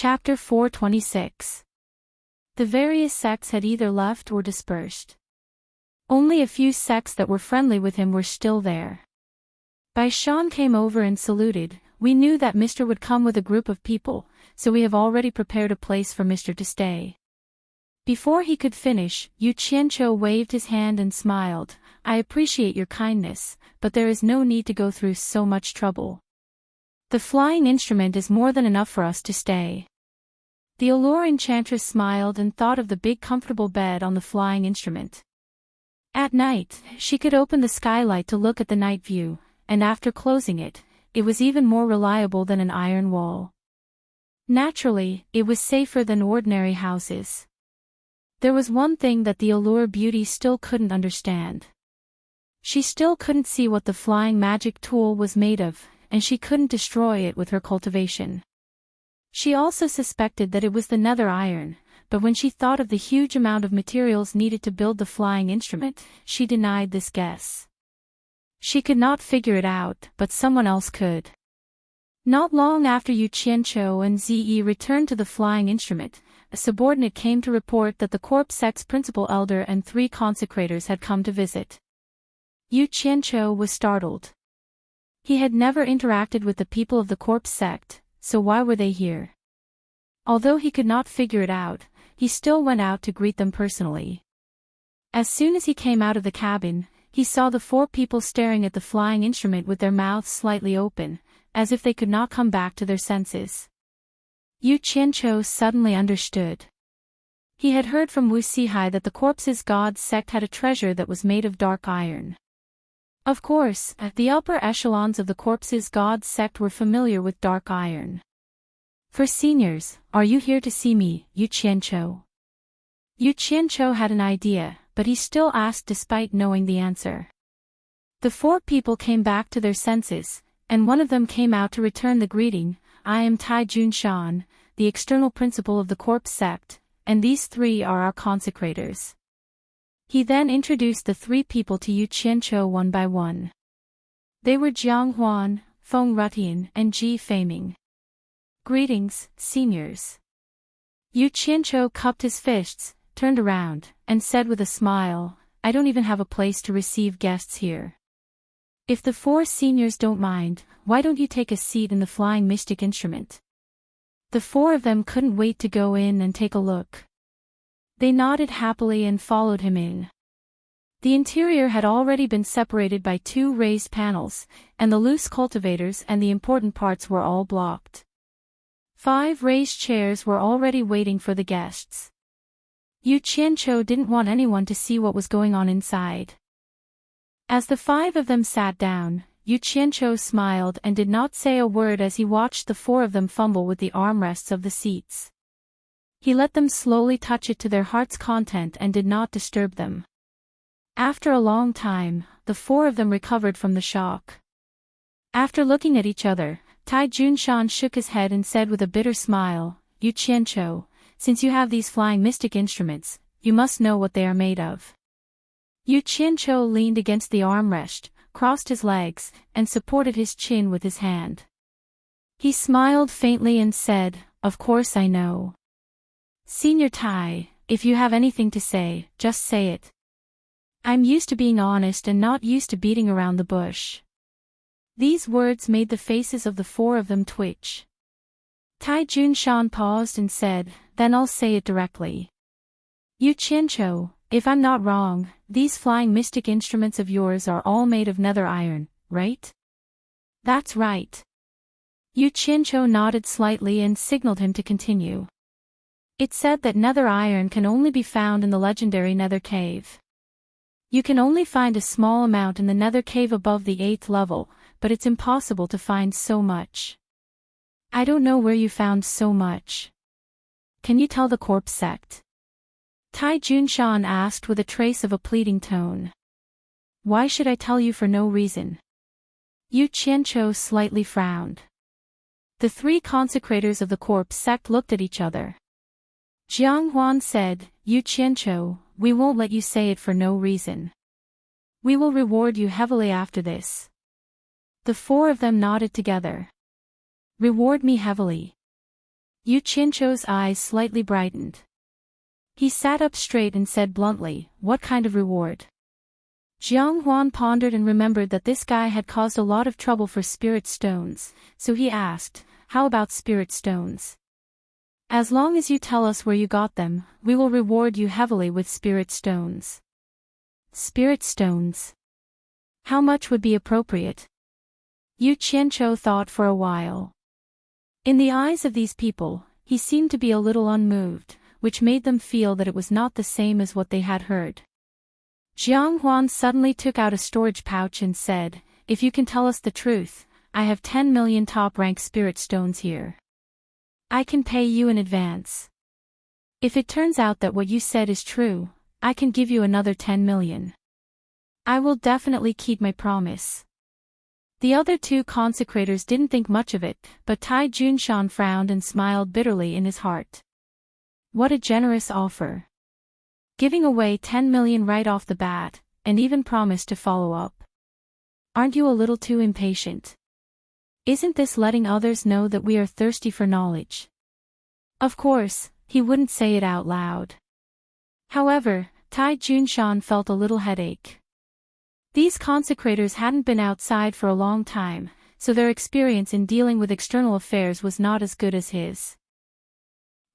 Chapter 426. The various sects had either left or dispersed. Only a few sects that were friendly with him were still there. Bai Shan came over and saluted. We knew that Mr. would come with a group of people, so we have already prepared a place for Mr. to stay. Before he could finish, Yu Qianqiu waved his hand and smiled. I appreciate your kindness, but there is no need to go through so much trouble. The flying instrument is more than enough for us to stay. The Allure Enchantress smiled and thought of the big comfortable bed on the flying instrument. At night, she could open the skylight to look at the night view, and after closing it, it was even more reliable than an iron wall. Naturally, it was safer than ordinary houses. There was one thing that the Allure Beauty still couldn't understand. She still couldn't see what the flying magic tool was made of, and she couldn't destroy it with her cultivation. She also suspected that it was the nether iron, but when she thought of the huge amount of materials needed to build the flying instrument, she denied this guess. She could not figure it out, but someone else could. Not long after Yu Qianqiu and Zi returned to the flying instrument, a subordinate came to report that the corpse sect's principal elder and 3 consecrators had come to visit. Yu Qianqiu was startled. He had never interacted with the people of the corpse sect, so why were they here? Although he could not figure it out, he still went out to greet them personally. As soon as he came out of the cabin, he saw the 4 people staring at the flying instrument with their mouths slightly open, as if they could not come back to their senses. Yu Qianqiu suddenly understood. He had heard from Wu Sihai that the corpse's god sect had a treasure that was made of dark iron. Of course, the upper echelons of the corpse's god sect were familiar with dark iron. For seniors, are you here to see me, Yu Qianqiu? Yu Qianqiu had an idea, but he still asked despite knowing the answer. The 4 people came back to their senses, and one of them came out to return the greeting. I am Tai Junshan, the external principal of the corpse sect, and these 3 are our consecrators. He then introduced the 3 people to Yu Qianqiu one by one. They were Jiang Huan, Feng Rutian, and Ji Feiming. Greetings, seniors. Yu Qianqiu cupped his fists, turned around, and said with a smile, I don't even have a place to receive guests here. If the 4 seniors don't mind, why don't you take a seat in the flying mystic instrument? The 4 of them couldn't wait to go in and take a look. They nodded happily and followed him in. The interior had already been separated by 2 raised panels, and the loose cultivators and the important parts were all blocked. 5 raised chairs were already waiting for the guests. Yu Qianqiu didn't want anyone to see what was going on inside. As the 5 of them sat down, Yu Qianqiu smiled and did not say a word as he watched the 4 of them fumble with the armrests of the seats. He let them slowly touch it to their heart's content and did not disturb them. After a long time, the 4 of them recovered from the shock. After looking at each other, Tai Junshan shook his head and said with a bitter smile, Yu Qianqiu, since you have these flying mystic instruments, you must know what they are made of. Yu Qianqiu leaned against the armrest, crossed his legs, and supported his chin with his hand. He smiled faintly and said, Of course I know. Senior Tai, if you have anything to say, just say it. I'm used to being honest and not used to beating around the bush. These words made the faces of the 4 of them twitch. Tai Junshan paused and said, Then I'll say it directly. Yu Qianqiu, if I'm not wrong, these flying mystic instruments of yours are all made of nether iron, right? That's right. Yu Qianqiu nodded slightly and signaled him to continue. It's said that nether iron can only be found in the legendary nether cave. You can only find a small amount in the nether cave above the 8th level, but it's impossible to find so much. I don't know where you found so much. Can you tell the corpse sect? Tai Junshan asked with a trace of a pleading tone. Why should I tell you for no reason? Yu Qianqiu slightly frowned. The 3 consecrators of the corpse sect looked at each other. Jiang Huan said, Yu Qianqiu, we won't let you say it for no reason. We will reward you heavily after this. The 4 of them nodded together. Reward me heavily. Yu Qianzhou's eyes slightly brightened. He sat up straight and said bluntly, "What kind of reward?" Jiang Huan pondered and remembered that this guy had caused a lot of trouble for spirit stones, so he asked, "How about spirit stones?" "As long as you tell us where you got them, we will reward you heavily with spirit stones." Spirit stones? How much would be appropriate? Yu Qianzhou thought for a while. In the eyes of these people, he seemed to be a little unmoved, which made them feel that it was not the same as what they had heard. Jiang Huan suddenly took out a storage pouch and said, "If you can tell us the truth, I have 10 million top-rank spirit stones here. I can pay you in advance. If it turns out that what you said is true, I can give you another 10 million. I will definitely keep my promise." The other two consecrators didn't think much of it, but Tai Junshan frowned and smiled bitterly in his heart. What a generous offer. Giving away 10 million right off the bat, and even promised to follow up. Aren't you a little too impatient? Isn't this letting others know that we are thirsty for knowledge? Of course, he wouldn't say it out loud. However, Tai Junshan felt a little headache. These consecrators hadn't been outside for a long time, so their experience in dealing with external affairs was not as good as his.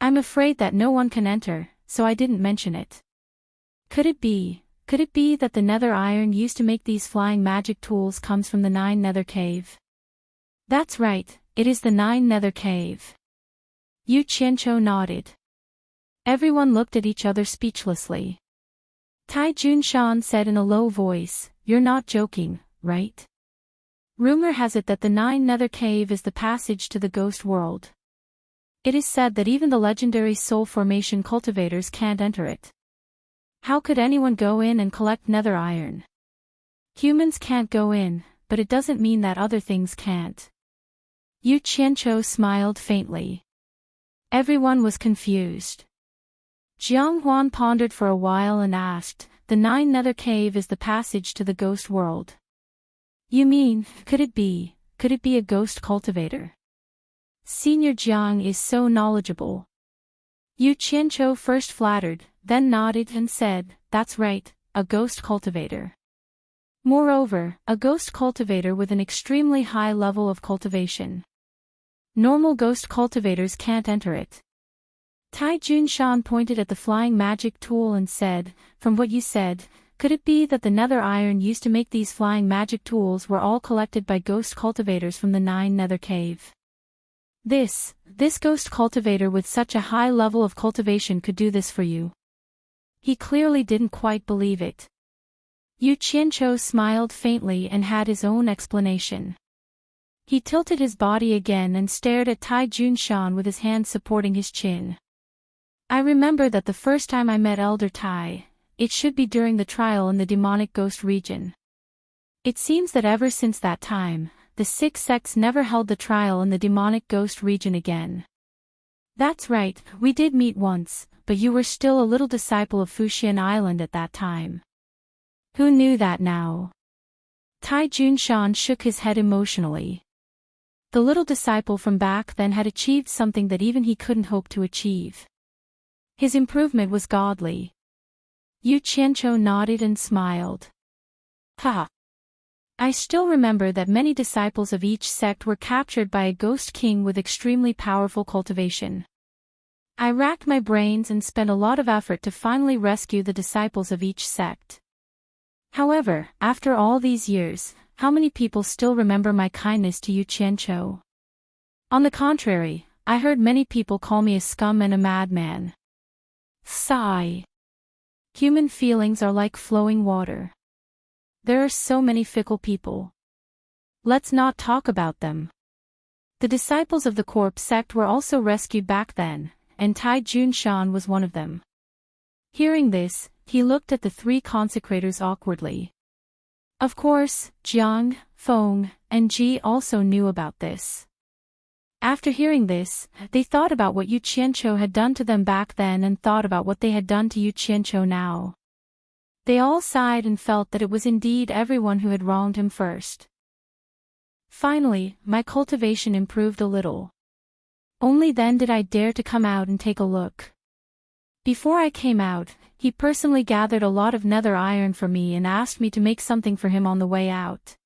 "I'm afraid that no one can enter, so I didn't mention it." Could it be that the nether iron used to make these flying magic tools comes from the 9 nether cave? That's right, it is the 9 nether cave. Yu Qianzhou nodded. Everyone looked at each other speechlessly. Tai Junshan said in a low voice, "You're not joking, right? Rumor has it that the 9 nether cave is the passage to the ghost world. It is said that even the legendary soul formation cultivators can't enter it. How could anyone go in and collect nether iron? Humans can't go in, but it doesn't mean that other things can't." Yu Qianzhou smiled faintly. Everyone was confused. Jiang Huan pondered for a while and asked, "The 9 nether cave is the passage to the ghost world. You mean, could it be a ghost cultivator?" Senior Jiang is so knowledgeable. Yu Qianzhou first flattered, then nodded and said, "That's right, a ghost cultivator. Moreover, a ghost cultivator with an extremely high level of cultivation. Normal ghost cultivators can't enter it." Tai Junshan pointed at the flying magic tool and said, "From what you said, could it be that the nether iron used to make these flying magic tools were all collected by ghost cultivators from the 9 nether cave? This ghost cultivator with such a high level of cultivation could do this for you?" He clearly didn't quite believe it. Yu Qianzhou smiled faintly and had his own explanation. He tilted his body again and stared at Tai Junshan with his hand supporting his chin. "I remember that the first time I met Elder Tai, it should be during the trial in the demonic ghost region. It seems that ever since that time, the 6 sects never held the trial in the demonic ghost region again." "That's right, we did meet once, but you were still a little disciple of Fuxian Island at that time." Who knew that now? Tai Junshan shook his head emotionally. The little disciple from back then had achieved something that even he couldn't hope to achieve. His improvement was godly. Yu Qianzhou nodded and smiled. "Ha! I still remember that many disciples of each sect were captured by a ghost king with extremely powerful cultivation. I racked my brains and spent a lot of effort to finally rescue the disciples of each sect. However, after all these years, how many people still remember my kindness to Yu Qianzhou? On the contrary, I heard many people call me a scum and a madman." Sigh. Human feelings are like flowing water. There are so many fickle people. Let's not talk about them. The disciples of the Corp sect were also rescued back then, and Tai Junshan was one of them. Hearing this, he looked at the 3 consecrators awkwardly. Of course, Jiang, Feng, and Ji also knew about this. After hearing this, they thought about what Yu Qianzhou had done to them back then and thought about what they had done to Yu Qianzhou now. They all sighed and felt that it was indeed everyone who had wronged him first. Finally, my cultivation improved a little. Only then did I dare to come out and take a look. Before I came out, he personally gathered a lot of nether iron for me and asked me to make something for him on the way out.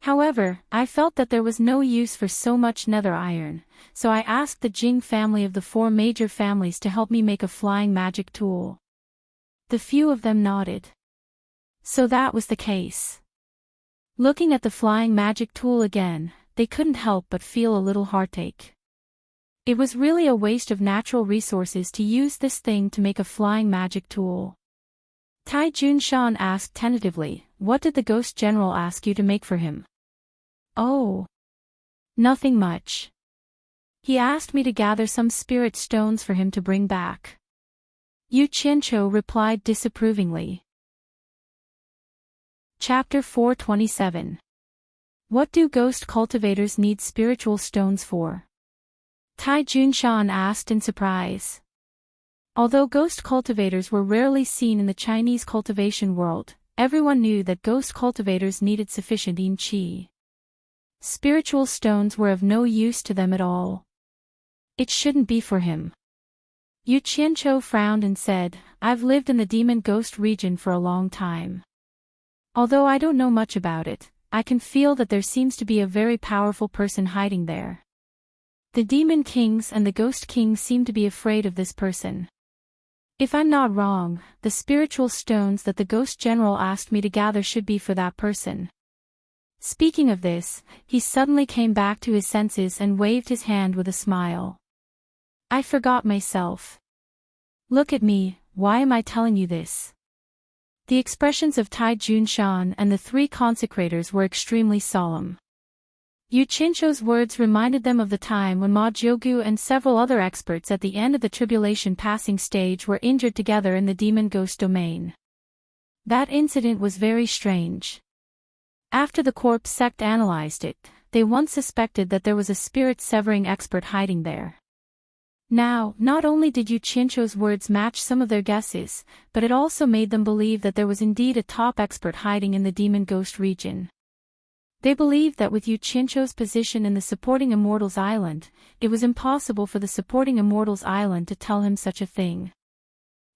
However, I felt that there was no use for so much nether iron, so I asked the Jing family of the 4 major families to help me make a flying magic tool. The few of them nodded. So that was the case. Looking at the flying magic tool again, they couldn't help but feel a little heartache. It was really a waste of natural resources to use this thing to make a flying magic tool. Tai Junshan asked tentatively, "What did the ghost general ask you to make for him?" "Oh. Nothing much. He asked me to gather some spirit stones for him to bring back." Yu Qianqiu replied disapprovingly. Chapter 427. What do ghost cultivators need spiritual stones for? Tai Junshan asked in surprise. Although ghost cultivators were rarely seen in the Chinese cultivation world, everyone knew that ghost cultivators needed sufficient yin qi. Spiritual stones were of no use to them at all. It shouldn't be for him. Yu Qianqiu frowned and said, "I've lived in the demon ghost region for a long time. Although I don't know much about it, I can feel that there seems to be a very powerful person hiding there. The demon kings and the ghost kings seem to be afraid of this person. If I'm not wrong, the spiritual stones that the ghost general asked me to gather should be for that person." Speaking of this, he suddenly came back to his senses and waved his hand with a smile. "I forgot myself. Look at me, why am I telling you this?" The expressions of Tai Junshan and the 3 consecrators were extremely solemn. Yu Qianqiu's words reminded them of the time when Ma Jiugu and several other experts at the end of the tribulation passing stage were injured together in the demon ghost domain. That incident was very strange. After the corpse sect analyzed it, they once suspected that there was a spirit-severing expert hiding there. Now, not only did Yu Qianqiu's words match some of their guesses, but it also made them believe that there was indeed a top expert hiding in the demon ghost region. They believed that with Yu Qianqiu's position in the supporting Immortals Island, it was impossible for the supporting Immortals Island to tell him such a thing.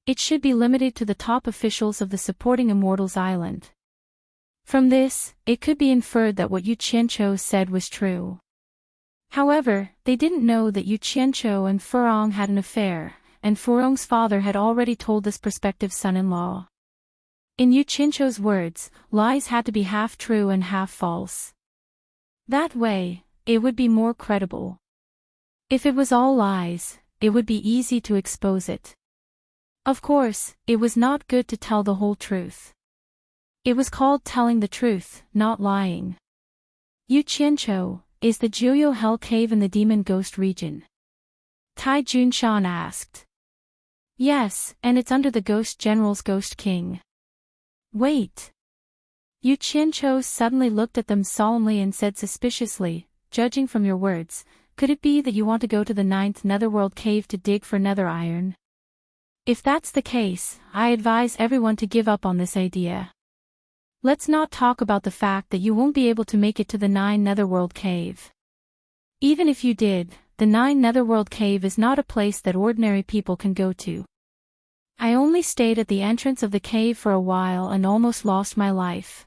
It should be limited to the top officials of the supporting Immortals Island. From this, it could be inferred that what Yu Qianqiu said was true. However, they didn't know that Yu Qianqiu and Furong had an affair, and Furong's father had already told this prospective son-in-law. In Yu Qianqiu's words, lies had to be half true and half false. That way, it would be more credible. If it was all lies, it would be easy to expose it. Of course, it was not good to tell the whole truth. It was called telling the truth, not lying. Yu Qianqiu, is the Jiuyo Hell Cave in the demon ghost region? Tai Junshan asked. Yes, and it's under the ghost general's ghost king. Wait. Yu Qianqiu suddenly looked at them solemnly and said suspiciously, "Judging from your words, could it be that you want to go to the 9th netherworld cave to dig for nether iron? If that's the case, I advise everyone to give up on this idea. Let's not talk about the fact that you won't be able to make it to the 9 netherworld cave. Even if you did, the 9 netherworld cave is not a place that ordinary people can go to. I only stayed at the entrance of the cave for a while and almost lost my life.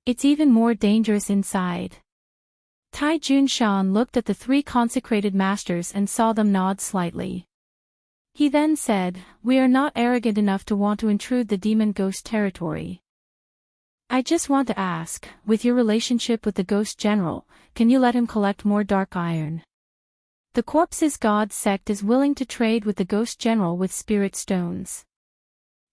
It's even more dangerous inside." Tai Junshan looked at the 3 consecrated masters and saw them nod slightly. He then said, "We are not arrogant enough to want to intrude the demon ghost territory. I just want to ask, with your relationship with the ghost general, can you let him collect more dark iron? The corpse's god sect is willing to trade with the ghost general with spirit stones."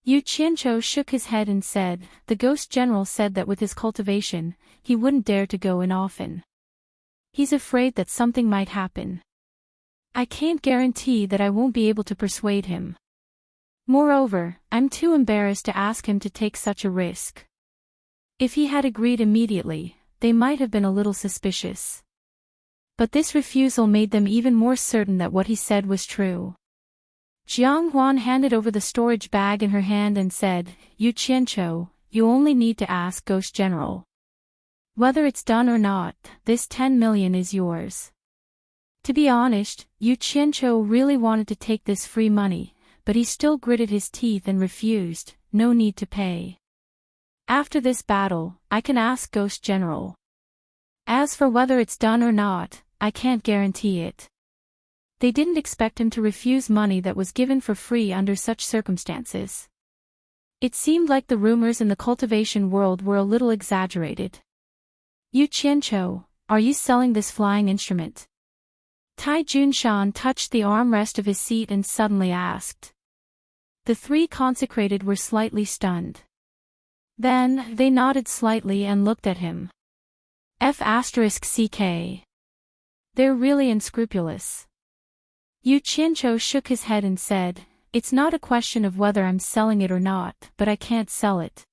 Yu Qianqiu shook his head and said, "The ghost general said that with his cultivation, he wouldn't dare to go in often. He's afraid that something might happen. I can't guarantee that I won't be able to persuade him. Moreover, I'm too embarrassed to ask him to take such a risk." If he had agreed immediately, they might have been a little suspicious. But this refusal made them even more certain that what he said was true. Jiang Huan handed over the storage bag in her hand and said, "Yu Qianqiu, you only need to ask Ghost General. Whether it's done or not, this 10 million is yours." To be honest, Yu Qianqiu really wanted to take this free money, but he still gritted his teeth and refused. No need to pay. After this battle, I can ask Ghost General. As for whether it's done or not, I can't guarantee it. They didn't expect him to refuse money that was given for free under such circumstances. It seemed like the rumors in the cultivation world were a little exaggerated. Yu Qianqiu, are you selling this flying instrument? Tai Junshan touched the armrest of his seat and suddenly asked. The three consecrated were slightly stunned. Then, they nodded slightly and looked at him. F***ck. They're really unscrupulous. Yu Qianqiu shook his head and said, it's not a question of whether I'm selling it or not, but I can't sell it.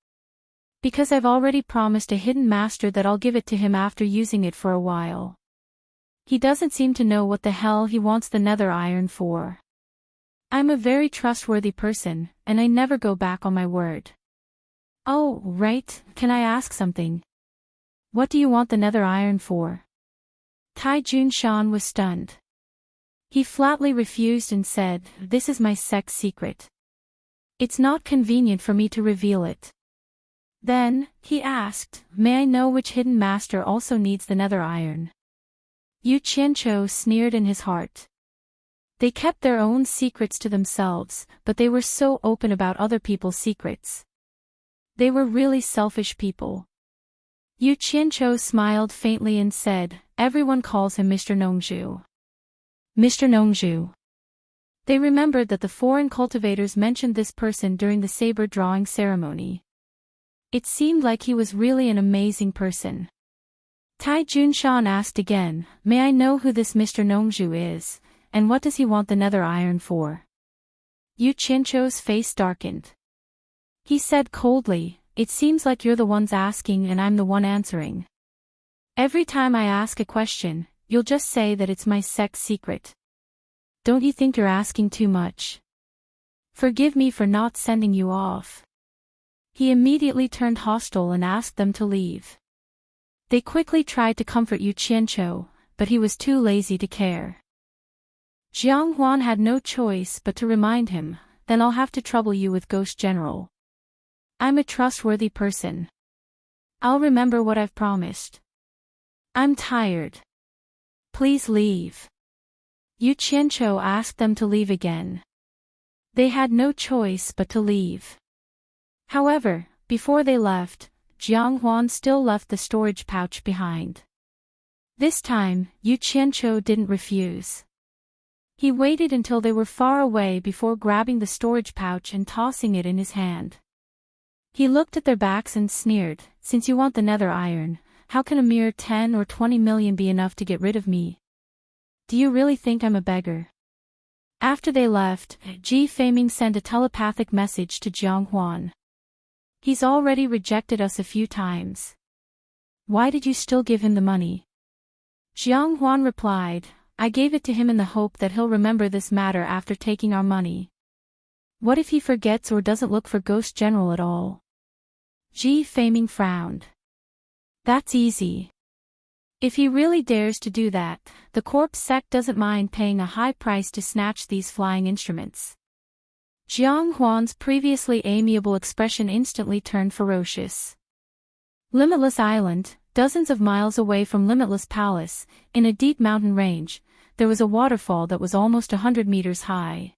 Because I've already promised a hidden master that I'll give it to him after using it for a while. He doesn't seem to know what the hell he wants the nether iron for. I'm a very trustworthy person, and I never go back on my word. Oh, right, can I ask something? What do you want the nether iron for? Tai Junshan was stunned. He flatly refused and said, this is my sex secret. It's not convenient for me to reveal it. Then, he asked, may I know which hidden master also needs the nether iron? Yu Qianqiu sneered in his heart. They kept their own secrets to themselves, but they were so open about other people's secrets. They were really selfish people. Yu Qianqiu smiled faintly and said, everyone calls him Mr. Nongzhu. Mr. Nongzhu. They remembered that the foreign cultivators mentioned this person during the saber drawing ceremony. It seemed like he was really an amazing person. Tai Junshan asked again, may I know who this Mr. Nongzhu is, and what does he want the nether iron for? Yu Qianqiu's face darkened. He said coldly, it seems like you're the ones asking and I'm the one answering. Every time I ask a question, you'll just say that it's my sex secret. Don't you think you're asking too much? Forgive me for not sending you off. He immediately turned hostile and asked them to leave. They quickly tried to comfort Yu Qianqiu, but he was too lazy to care. Jiang Huan had no choice but to remind him, then I'll have to trouble you with Ghost General. I'm a trustworthy person. I'll remember what I've promised. I'm tired. Please leave. Yu Qianqiu asked them to leave again. They had no choice but to leave. However, before they left, Jiang Huan still left the storage pouch behind. This time, Yu Qianqiu didn't refuse. He waited until they were far away before grabbing the storage pouch and tossing it in his hand. He looked at their backs and sneered, since you want the nether iron, how can a mere 10 or 20 million be enough to get rid of me? Do you really think I'm a beggar? After they left, Ji Feiming sent a telepathic message to Jiang Huan. He's already rejected us a few times. Why did you still give him the money? Jiang Huan replied, I gave it to him in the hope that he'll remember this matter after taking our money. What if he forgets or doesn't look for Ghost General at all? Ji Feiming frowned. That's easy. If he really dares to do that, the corpse sect doesn't mind paying a high price to snatch these flying instruments. Jiang Huan's previously amiable expression instantly turned ferocious. Limitless Island, dozens of miles away from Limitless Palace, in a deep mountain range, there was a waterfall that was almost 100 meters high.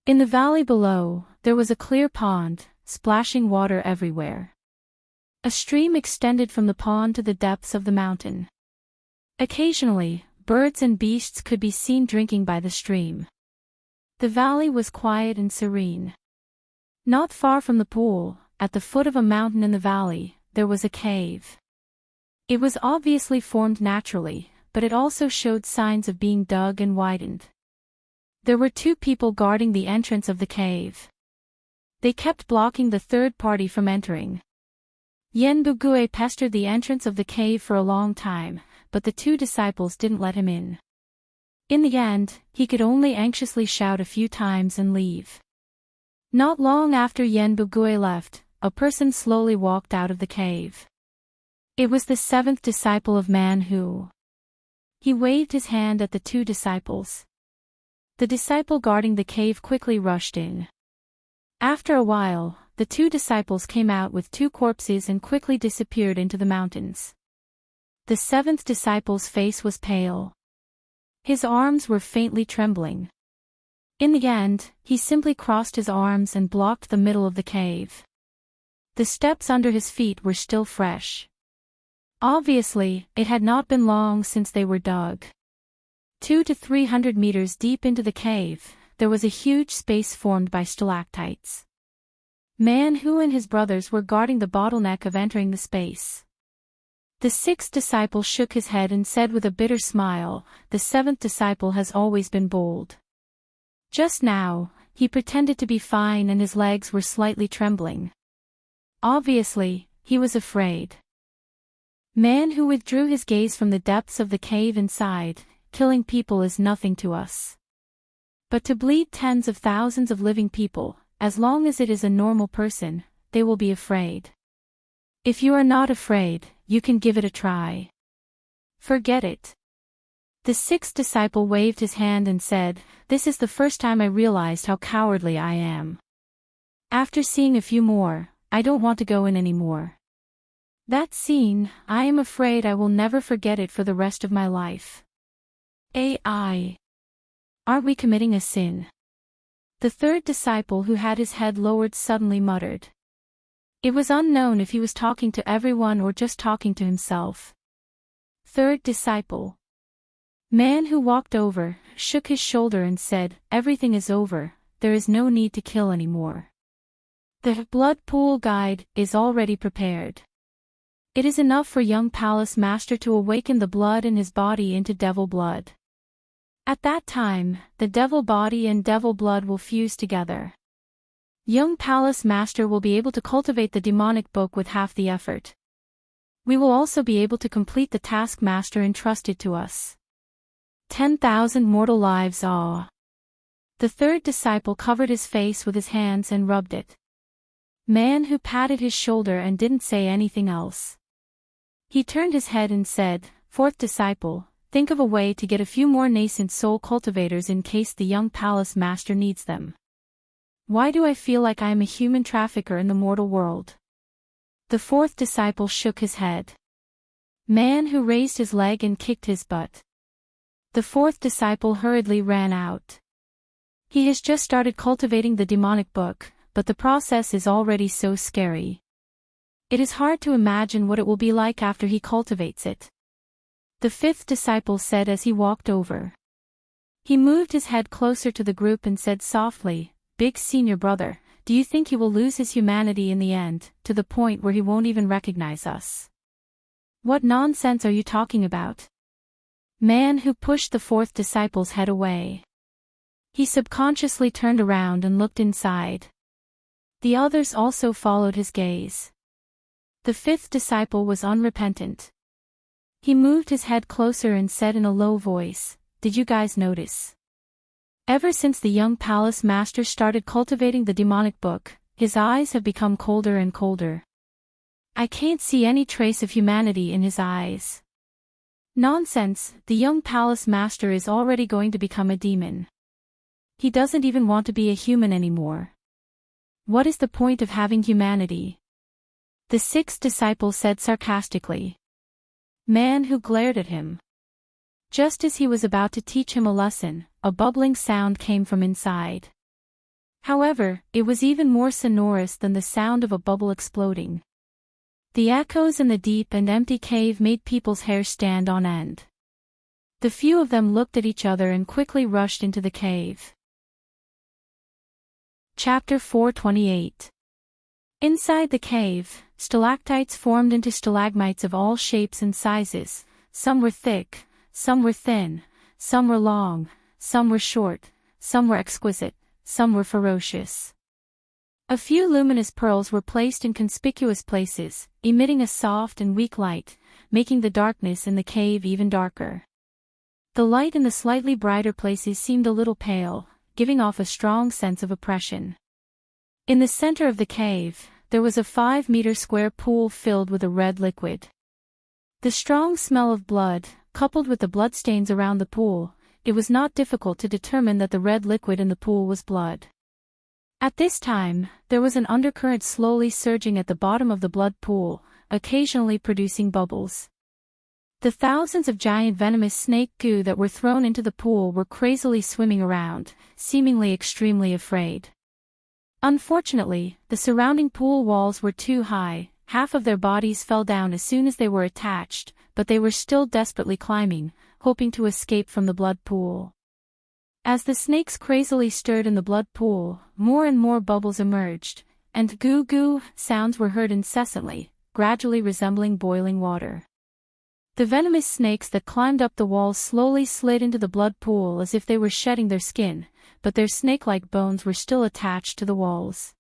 In the valley below, there was a clear pond, splashing water everywhere. A stream extended from the pond to the depths of the mountain. Occasionally, birds and beasts could be seen drinking by the stream. The valley was quiet and serene. Not far from the pool, at the foot of a mountain in the valley, there was a cave. It was obviously formed naturally, but it also showed signs of being dug and widened. There were 2 people guarding the entrance of the cave. They kept blocking the third party from entering. Yen Bugui pestered the entrance of the cave for a long time, but the 2 disciples didn't let him in. In the end, he could only anxiously shout a few times and leave. Not long after Yen Bugui left, a person slowly walked out of the cave. It was the 7th disciple of Man Hu. He waved his hand at the two disciples. The disciple guarding the cave quickly rushed in. After a while, the two disciples came out with two corpses and quickly disappeared into the mountains. The seventh disciple's face was pale. His arms were faintly trembling. In the end, he simply crossed his arms and blocked the middle of the cave. The steps under his feet were still fresh. Obviously, it had not been long since they were dug. 200 to 300 meters deep into the cave, there was a huge space formed by stalactites. Manhu and his brothers were guarding the bottleneck of entering the space. The sixth disciple shook his head and said with a bitter smile, "The seventh disciple has always been bold." Just now, he pretended to be fine and his legs were slightly trembling. Obviously, he was afraid. Manhu withdrew his gaze from the depths of the cave and sighed, "Killing people is nothing to us. But to bleed tens of thousands of living people, as long as it is a normal person, they will be afraid. If you are not afraid, you can give it a try. Forget it." The sixth disciple waved his hand and said, "This is the first time I realized how cowardly I am. After seeing a few more, I don't want to go in anymore. That scene, I am afraid I will never forget it for the rest of my life. Aren't we committing a sin?" The third disciple who had his head lowered suddenly muttered. It was unknown if he was talking to everyone or just talking to himself. Third disciple. Manhu walked over, shook his shoulder and said, "Everything is over, there is no need to kill anymore. The blood pool guide is already prepared. It is enough for young palace master to awaken the blood in his body into devil blood. At that time, the devil body and devil blood will fuse together. Young palace master will be able to cultivate the demonic book with half the effort. We will also be able to complete the task master entrusted to us. 10,000 mortal lives The third disciple covered his face with his hands and rubbed it. Manhu patted his shoulder and didn't say anything else. He turned his head and said, "Fourth disciple, think of a way to get a few more nascent soul cultivators in case the young palace master needs them. Why do I feel like I am a human trafficker in the mortal world?" The fourth disciple shook his head. Manhu raised his leg and kicked his butt. The fourth disciple hurriedly ran out. He has just started cultivating the demonic book, but the process is already so scary. It is hard to imagine what it will be like after he cultivates it. The fifth disciple said as he walked over. He moved his head closer to the group and said softly, "Big senior brother, do you think he will lose his humanity in the end, to the point where he won't even recognize us?" "What nonsense are you talking about?" Manhu pushed the fourth disciple's head away. He subconsciously turned around and looked inside. The others also followed his gaze. The fifth disciple was unrepentant. He moved his head closer and said in a low voice, "Did you guys notice? Ever since the young palace master started cultivating the demonic book, his eyes have become colder and colder. I can't see any trace of humanity in his eyes." "Nonsense, the young palace master is already going to become a demon. He doesn't even want to be a human anymore. What is the point of having humanity?" The sixth disciple said sarcastically. Manhu glared at him. Just as he was about to teach him a lesson, a bubbling sound came from inside. However, it was even more sonorous than the sound of a bubble exploding. The echoes in the deep and empty cave made people's hair stand on end. The few of them looked at each other and quickly rushed into the cave. Chapter 428. Inside the cave, stalactites formed into stalagmites of all shapes and sizes. Some were thick, some were thin, some were long, some were short, some were exquisite, some were ferocious. A few luminous pearls were placed in conspicuous places, emitting a soft and weak light, making the darkness in the cave even darker. The light in the slightly brighter places seemed a little pale, giving off a strong sense of oppression. In the center of the cave, there was a 5-meter square pool filled with a red liquid. The strong smell of blood, coupled with the bloodstains around the pool, it was not difficult to determine that the red liquid in the pool was blood. At this time, there was an undercurrent slowly surging at the bottom of the blood pool, occasionally producing bubbles. The thousands of giant venomous snake goo that were thrown into the pool were crazily swimming around, seemingly extremely afraid. Unfortunately, the surrounding pool walls were too high, half of their bodies fell down as soon as they were attached, but they were still desperately climbing, hoping to escape from the blood pool. As the snakes crazily stirred in the blood pool, more and more bubbles emerged, and goo-goo sounds were heard incessantly, gradually resembling boiling water. The venomous snakes that climbed up the walls slowly slid into the blood pool as if they were shedding their skin, but their snake-like bones were still attached to the walls.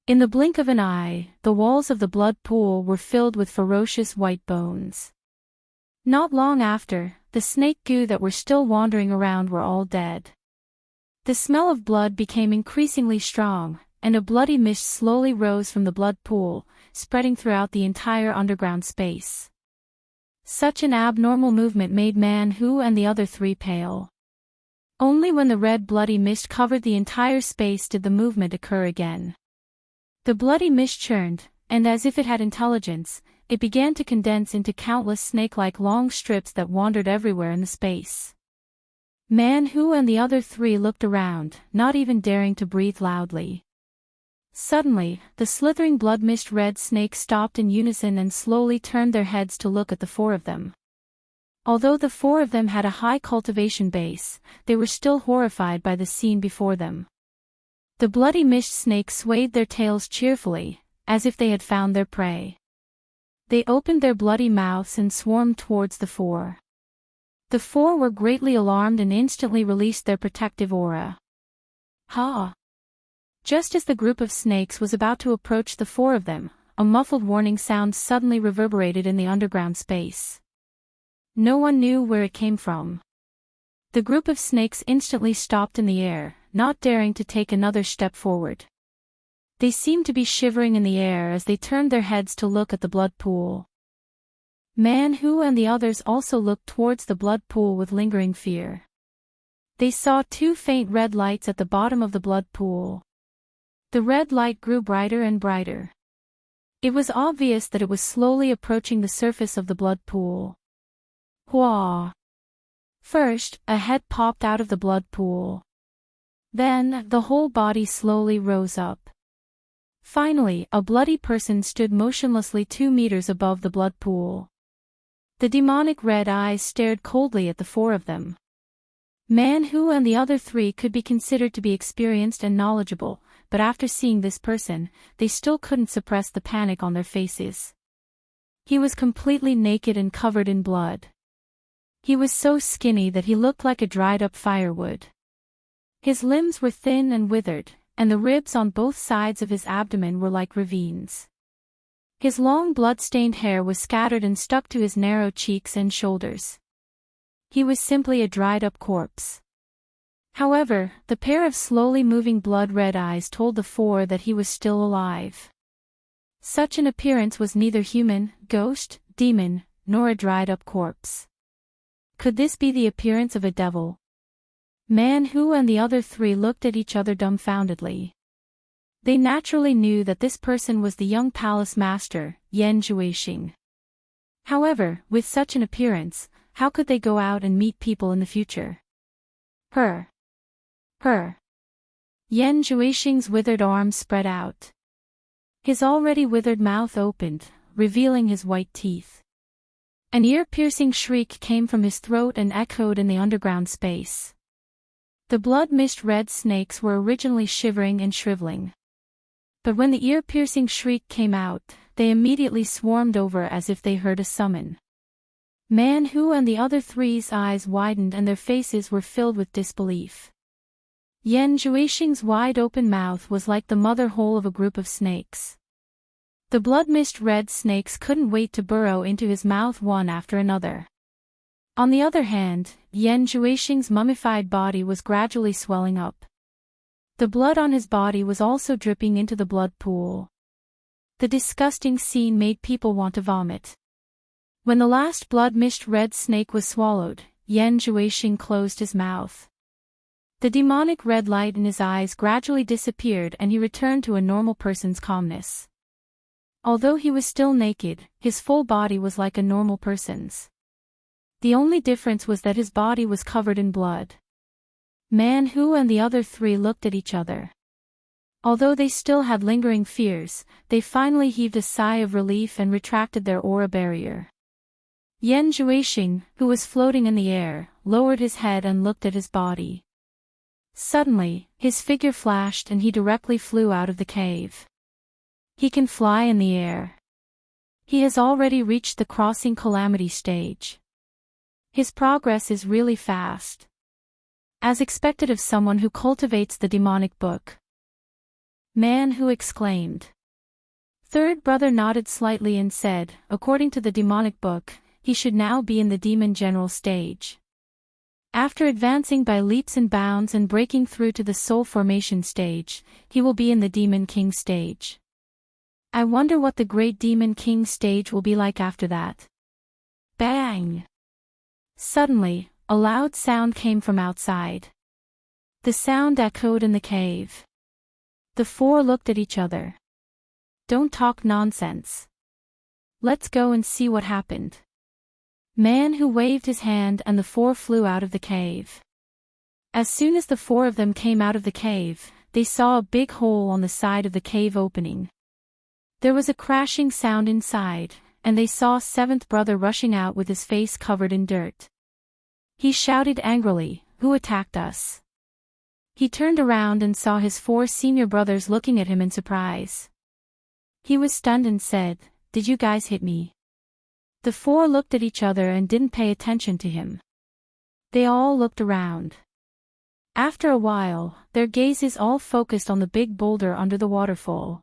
In the blink of an eye, the walls of the blood pool were filled with ferocious white bones. Not long after, the snake goo that were still wandering around were all dead. The smell of blood became increasingly strong, and a bloody mist slowly rose from the blood pool, spreading throughout the entire underground space. Such an abnormal movement made Man-Hu and the other three pale. Only when the red bloody mist covered the entire space did the movement occur again. The bloody mist churned, and as if it had intelligence, it began to condense into countless snake-like long strips that wandered everywhere in the space. Man-Hu and the other three looked around, not even daring to breathe loudly. Suddenly, the slithering blood mist red snakes stopped in unison and slowly turned their heads to look at the four of them. Although the four of them had a high cultivation base, they were still horrified by the scene before them. The bloody mist snakes swayed their tails cheerfully, as if they had found their prey. They opened their bloody mouths and swarmed towards the four. The four were greatly alarmed and instantly released their protective aura. Ha! Just as the group of snakes was about to approach the four of them, a muffled warning sound suddenly reverberated in the underground space. No one knew where it came from. The group of snakes instantly stopped in the air, not daring to take another step forward. They seemed to be shivering in the air as they turned their heads to look at the blood pool. Man-Hu and the others also looked towards the blood pool with lingering fear. They saw two faint red lights at the bottom of the blood pool. The red light grew brighter and brighter. It was obvious that it was slowly approaching the surface of the blood pool. Hua! First, a head popped out of the blood pool. Then, the whole body slowly rose up. Finally, a bloody person stood motionlessly 2 meters above the blood pool. The demonic red eyes stared coldly at the four of them. Man-Hu and the other three could be considered to be experienced and knowledgeable, but after seeing this person, they still couldn't suppress the panic on their faces. He was completely naked and covered in blood. He was so skinny that he looked like a dried-up firewood. His limbs were thin and withered, and the ribs on both sides of his abdomen were like ravines. His long blood-stained hair was scattered and stuck to his narrow cheeks and shoulders. He was simply a dried-up corpse. However, the pair of slowly moving blood-red eyes told the four that he was still alive. Such an appearance was neither human, ghost, demon, nor a dried-up corpse. Could this be the appearance of a devil? Man-Hu and the other three looked at each other dumbfoundedly. They naturally knew that this person was the young palace master, Yan Zhuixing. However, with such an appearance, how could they go out and meet people in the future? Her. Yan Zhuixing's withered arms spread out. His already withered mouth opened, revealing his white teeth. An ear-piercing shriek came from his throat and echoed in the underground space. The blood-mist red snakes were originally shivering and shriveling. But when the ear-piercing shriek came out, they immediately swarmed over as if they heard a summon. Man-Hu and the other three's eyes widened and their faces were filled with disbelief. Yan Zhuixing's wide-open mouth was like the mother hole of a group of snakes. The blood-mist red snakes couldn't wait to burrow into his mouth one after another. On the other hand, Yan Zhuixing's mummified body was gradually swelling up. The blood on his body was also dripping into the blood pool. The disgusting scene made people want to vomit. When the last blood-mist red snake was swallowed, Yan Zhuixing closed his mouth. The demonic red light in his eyes gradually disappeared and he returned to a normal person's calmness. Although he was still naked, his full body was like a normal person's. The only difference was that his body was covered in blood. Man Hu and the other three looked at each other. Although they still had lingering fears, they finally heaved a sigh of relief and retracted their aura barrier. Yan Zhuixing, who was floating in the air, lowered his head and looked at his body. Suddenly, his figure flashed and he directly flew out of the cave. He can fly in the air. He has already reached the crossing calamity stage. His progress is really fast. As expected of someone who cultivates the demonic book. Man Hu exclaimed. Third brother nodded slightly and said, according to the demonic book, he should now be in the demon general stage. After advancing by leaps and bounds and breaking through to the soul formation stage, he will be in the demon king stage. I wonder what the great demon king stage will be like after that. Bang! Suddenly, a loud sound came from outside. The sound echoed in the cave. The four looked at each other. Don't talk nonsense. Let's go and see what happened. Man Hu waved his hand and the four flew out of the cave. As soon as the four of them came out of the cave, they saw a big hole on the side of the cave opening. There was a crashing sound inside, and they saw seventh brother rushing out with his face covered in dirt. He shouted angrily, "Who attacked us?" He turned around and saw his four senior brothers looking at him in surprise. He was stunned and said, "Did you guys hit me?" The four looked at each other and didn't pay attention to him. They all looked around. After a while, their gazes all focused on the big boulder under the waterfall.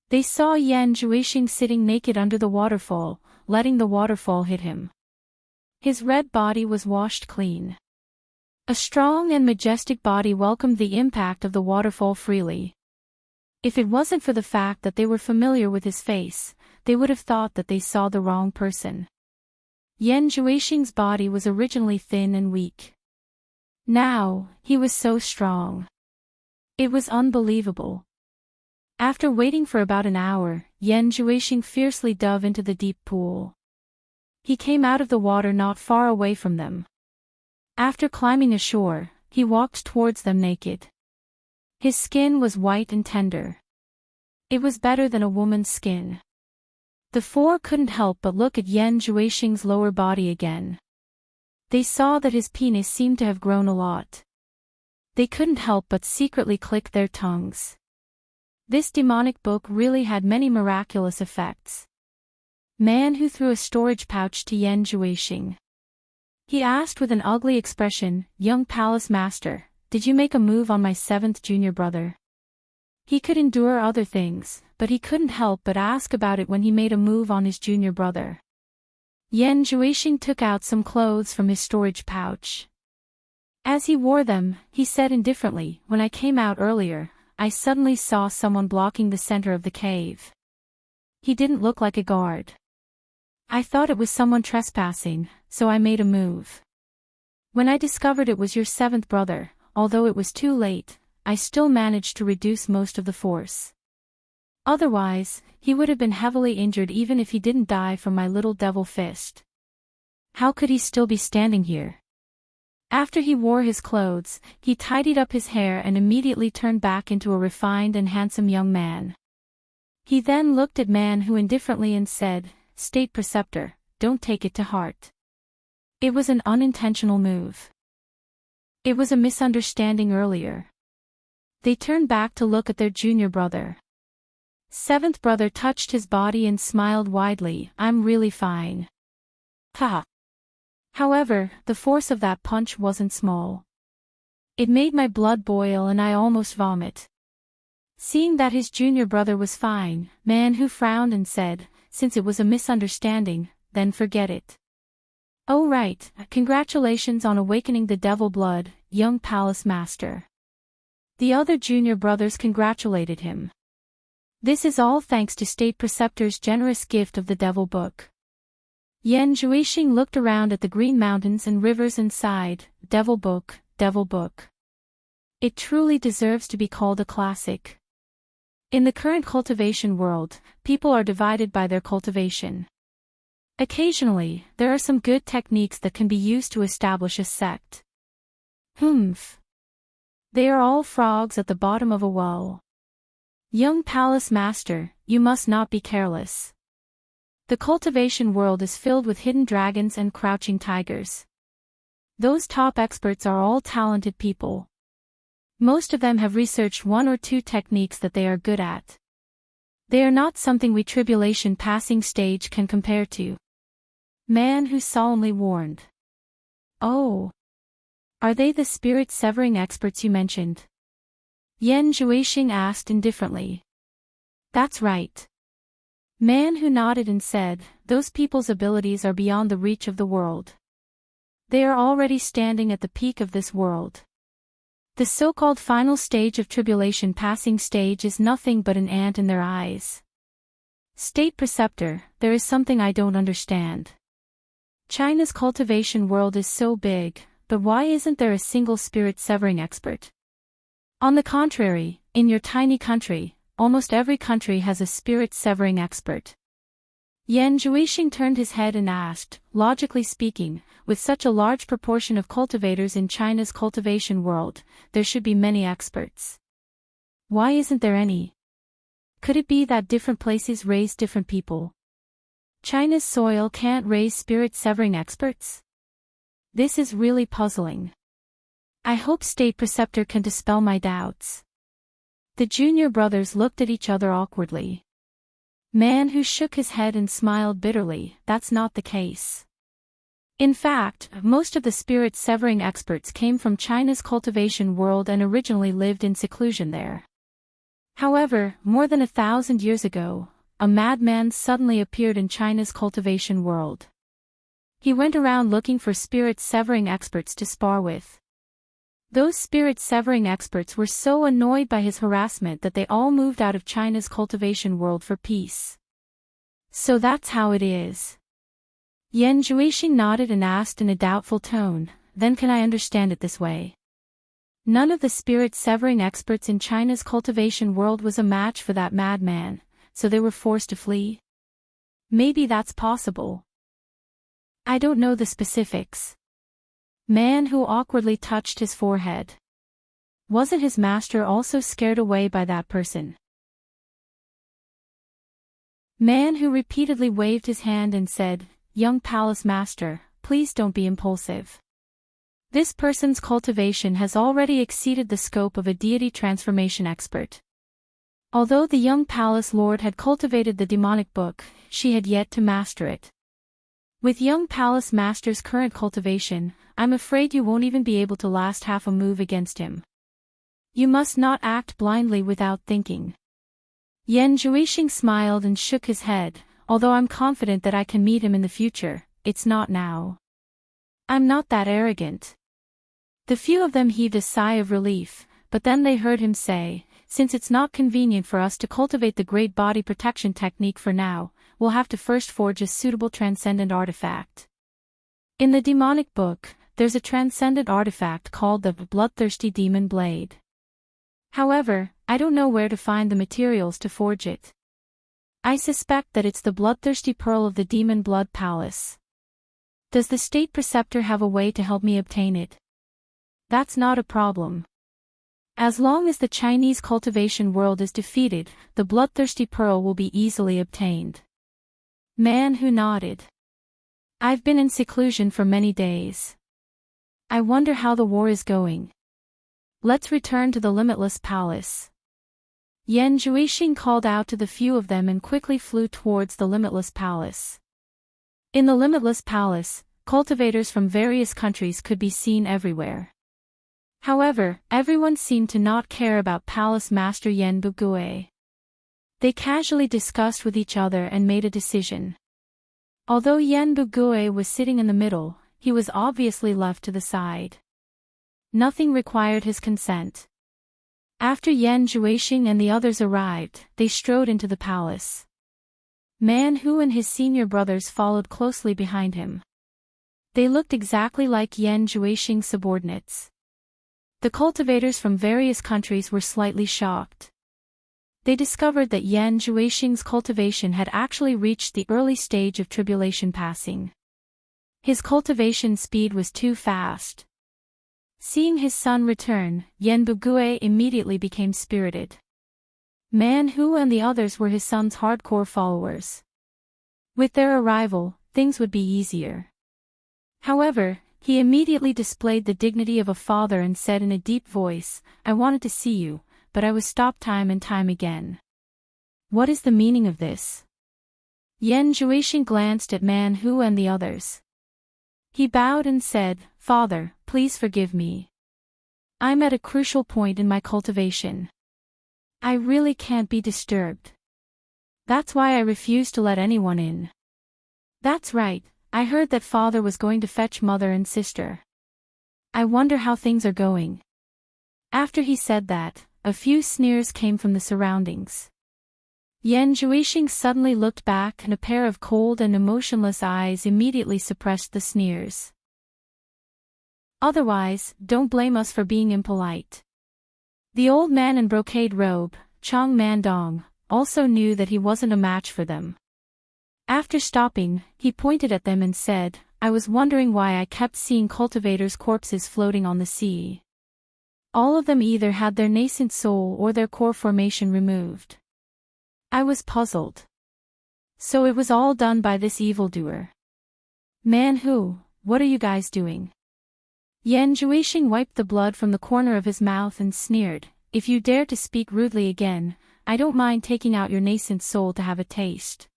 They saw Yan Zhuixing sitting naked under the waterfall, letting the waterfall hit him. His red body was washed clean. A strong and majestic body welcomed the impact of the waterfall freely. If it wasn't for the fact that they were familiar with his face, they would have thought that they saw the wrong person. Yan Zhuixing's body was originally thin and weak. Now, he was so strong. It was unbelievable. After waiting for about an hour, Yan Zhuixing fiercely dove into the deep pool. He came out of the water not far away from them. After climbing ashore, he walked towards them naked. His skin was white and tender. It was better than a woman's skin. The four couldn't help but look at Yan Zhuixing's lower body again. They saw that his penis seemed to have grown a lot. They couldn't help but secretly click their tongues. This demonic book really had many miraculous effects. Man Hu threw a storage pouch to Yan Zhuixing. He asked with an ugly expression, "Young palace master, did you make a move on my seventh junior brother?" He could endure other things, but he couldn't help but ask about it when he made a move on his junior brother. Yan Zhuixing took out some clothes from his storage pouch. As he wore them, he said indifferently, "When I came out earlier, I suddenly saw someone blocking the center of the cave. He didn't look like a guard. I thought it was someone trespassing, so I made a move. When I discovered it was your seventh brother, although it was too late, I still managed to reduce most of the force. Otherwise, he would have been heavily injured even if he didn't die from my little devil fist. How could he still be standing here?" After he wore his clothes, he tidied up his hair and immediately turned back into a refined and handsome young man. He then looked at Man Hu indifferently and said, "State preceptor, don't take it to heart. It was an unintentional move. It was a misunderstanding earlier." They turned back to look at their junior brother. Seventh brother touched his body and smiled widely, "I'm really fine." Ha! However, the force of that punch wasn't small. It made my blood boil and I almost vomit. Seeing that his junior brother was fine, Man Hu frowned and said, "Since it was a misunderstanding, then forget it." "Oh right, congratulations on awakening the devil blood, young palace master." The other junior brothers congratulated him. This is all thanks to State Preceptor's generous gift of the Devil Book. Yan Zhuixing looked around at the green mountains and rivers and sighed, devil book, devil book. It truly deserves to be called a classic. In the current cultivation world, people are divided by their cultivation. Occasionally, there are some good techniques that can be used to establish a sect. Humph. They are all frogs at the bottom of a well. Young palace master, you must not be careless. The cultivation world is filled with hidden dragons and crouching tigers. Those top experts are all talented people. Most of them have researched one or two techniques that they are good at. They are not something we tribulation passing stage can compare to. Man who solemnly warned. Oh. Are they the spirit-severing experts you mentioned? Yan Zhuixing asked indifferently. That's right. Man who nodded and said, those people's abilities are beyond the reach of the world. They are already standing at the peak of this world. The so-called final stage of tribulation passing stage is nothing but an ant in their eyes. State Preceptor, there is something I don't understand. China's cultivation world is so big, but why isn't there a single spirit-severing expert? On the contrary, in your tiny country, almost every country has a spirit-severing expert. Yan Zhuixing turned his head and asked, logically speaking, with such a large proportion of cultivators in China's cultivation world, there should be many experts. Why isn't there any? Could it be that different places raise different people? China's soil can't raise spirit-severing experts? This is really puzzling. I hope State Preceptor can dispel my doubts. The junior brothers looked at each other awkwardly. Man who shook his head and smiled bitterly, that's not the case. In fact, most of the spirit-severing experts came from China's cultivation world and originally lived in seclusion there. However, more than 1,000 years ago, a madman suddenly appeared in China's cultivation world. He went around looking for spirit-severing experts to spar with. Those spirit-severing experts were so annoyed by his harassment that they all moved out of China's cultivation world for peace. So that's how it is. Yan Zhuixing nodded and asked in a doubtful tone, then can I understand it this way? None of the spirit-severing experts in China's cultivation world was a match for that madman, so they were forced to flee? Maybe that's possible. I don't know the specifics. Man who awkwardly touched his forehead. Wasn't his master also scared away by that person? Man who repeatedly waved his hand and said, young palace master, please don't be impulsive. This person's cultivation has already exceeded the scope of a deity transformation expert. Although the young palace lord had cultivated the demonic book, she had yet to master it. With young palace master's current cultivation, I'm afraid you won't even be able to last half a move against him. You must not act blindly without thinking. Yan Zhuixing smiled and shook his head, although I'm confident that I can meet him in the future, it's not now. I'm not that arrogant. The few of them heaved a sigh of relief, but then they heard him say, since it's not convenient for us to cultivate the great body protection technique for now, we'll have to first forge a suitable transcendent artifact. In the demonic book, there's a transcendent artifact called the bloodthirsty demon blade. However, I don't know where to find the materials to forge it. I suspect that it's the bloodthirsty pearl of the demon blood palace. Does the State Preceptor have a way to help me obtain it? That's not a problem. As long as the Chinese cultivation world is defeated, the bloodthirsty pearl will be easily obtained. Man who nodded. I've been in seclusion for many days. I wonder how the war is going. Let's return to the limitless palace. Yan Zhuixing called out to the few of them and quickly flew towards the limitless palace. In the limitless palace, cultivators from various countries could be seen everywhere. However, everyone seemed to not care about Palace Master Yan Bugui. They casually discussed with each other and made a decision. Although Yan Bugui was sitting in the middle, he was obviously left to the side. Nothing required his consent. After Yan Zhuixing and the others arrived, they strode into the palace. Man Hu and his senior brothers followed closely behind him. They looked exactly like Yan Zhuixing's subordinates. The cultivators from various countries were slightly shocked. They discovered that Yan Zhuixing's cultivation had actually reached the early stage of tribulation passing. His cultivation speed was too fast. Seeing his son return, Yan Bugui immediately became spirited. Man Hu and the others were his son's hardcore followers. With their arrival, things would be easier. However, he immediately displayed the dignity of a father and said in a deep voice, "I wanted to see you, but I was stopped time and time again." What is the meaning of this? Yan Zhuixing glanced at Man Hu and the others. He bowed and said, "Father, please forgive me. I'm at a crucial point in my cultivation. I really can't be disturbed. That's why I refuse to let anyone in." "That's right, I heard that father was going to fetch mother and sister. I wonder how things are going." After he said that, a few sneers came from the surroundings. Yan Zhuixing suddenly looked back and a pair of cold and emotionless eyes immediately suppressed the sneers. "Otherwise, don't blame us for being impolite." The old man in brocade robe, Chang Mandong, also knew that he wasn't a match for them. After stopping, he pointed at them and said, "I was wondering why I kept seeing cultivators' corpses floating on the sea. All of them either had their nascent soul or their core formation removed. I was puzzled. So it was all done by this evildoer. Man Hu, what are you guys doing?" Yan Zhuixing wiped the blood from the corner of his mouth and sneered, "If you dare to speak rudely again, I don't mind taking out your nascent soul to have a taste."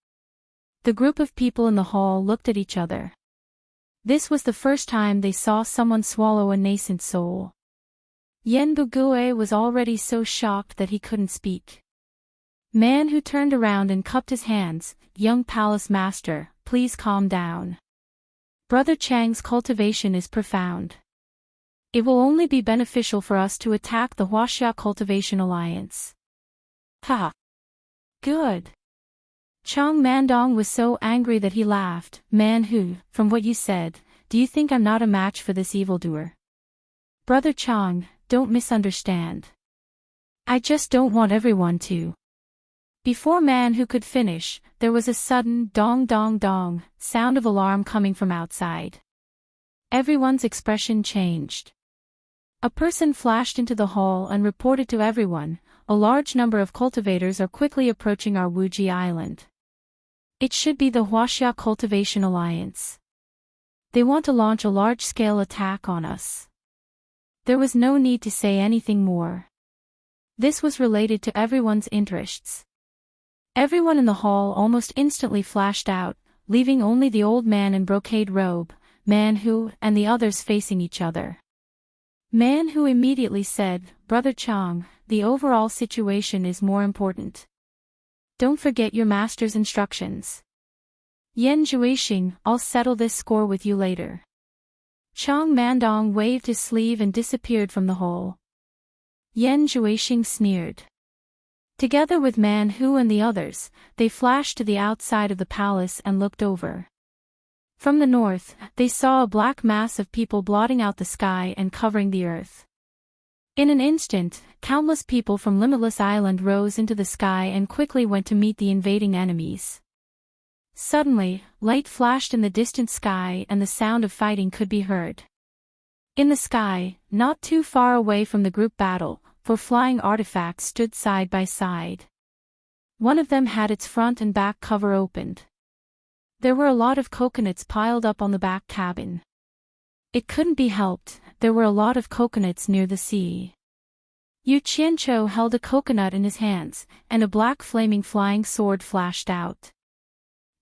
The group of people in the hall looked at each other. This was the first time they saw someone swallow a nascent soul. Yan Bugui was already so shocked that he couldn't speak. Man Hu turned around and cupped his hands, "Young palace master, please calm down. Brother Chang's cultivation is profound. It will only be beneficial for us to attack the Huaxia Cultivation Alliance." "Ha! Good." Chang Mandong was so angry that he laughed. "Man Hu, from what you said, do you think I'm not a match for this evildoer?" "Brother Chang, don't misunderstand. I just don't want everyone to." Before Man Hu could finish, there was a sudden dong dong dong sound of alarm coming from outside. Everyone's expression changed. A person flashed into the hall and reported to everyone, "A large number of cultivators are quickly approaching our Wuji Island. It should be the Huaxia Cultivation Alliance. They want to launch a large-scale attack on us." There was no need to say anything more. This was related to everyone's interests. Everyone in the hall almost instantly flashed out, leaving only the old man in brocade robe, Man Hu, and the others facing each other. Man Hu immediately said, "Brother Chang, the overall situation is more important. Don't forget your master's instructions." Yan Zhuixing, "I'll settle this score with you later." Chang Mandong waved his sleeve and disappeared from the hall. Yan Zhuixing sneered. Together with Man Hu and the others, they flashed to the outside of the palace and looked over. From the north, they saw a black mass of people blotting out the sky and covering the earth. In an instant, countless people from Limitless Island rose into the sky and quickly went to meet the invading enemies. Suddenly, light flashed in the distant sky and the sound of fighting could be heard. In the sky, not too far away from the group battle, 4 flying artifacts stood side by side. One of them had its front and back cover opened. There were a lot of coconuts piled up on the back cabin. It couldn't be helped, there were a lot of coconuts near the sea. Yu Qianqiu held a coconut in his hands, and a black flaming flying sword flashed out.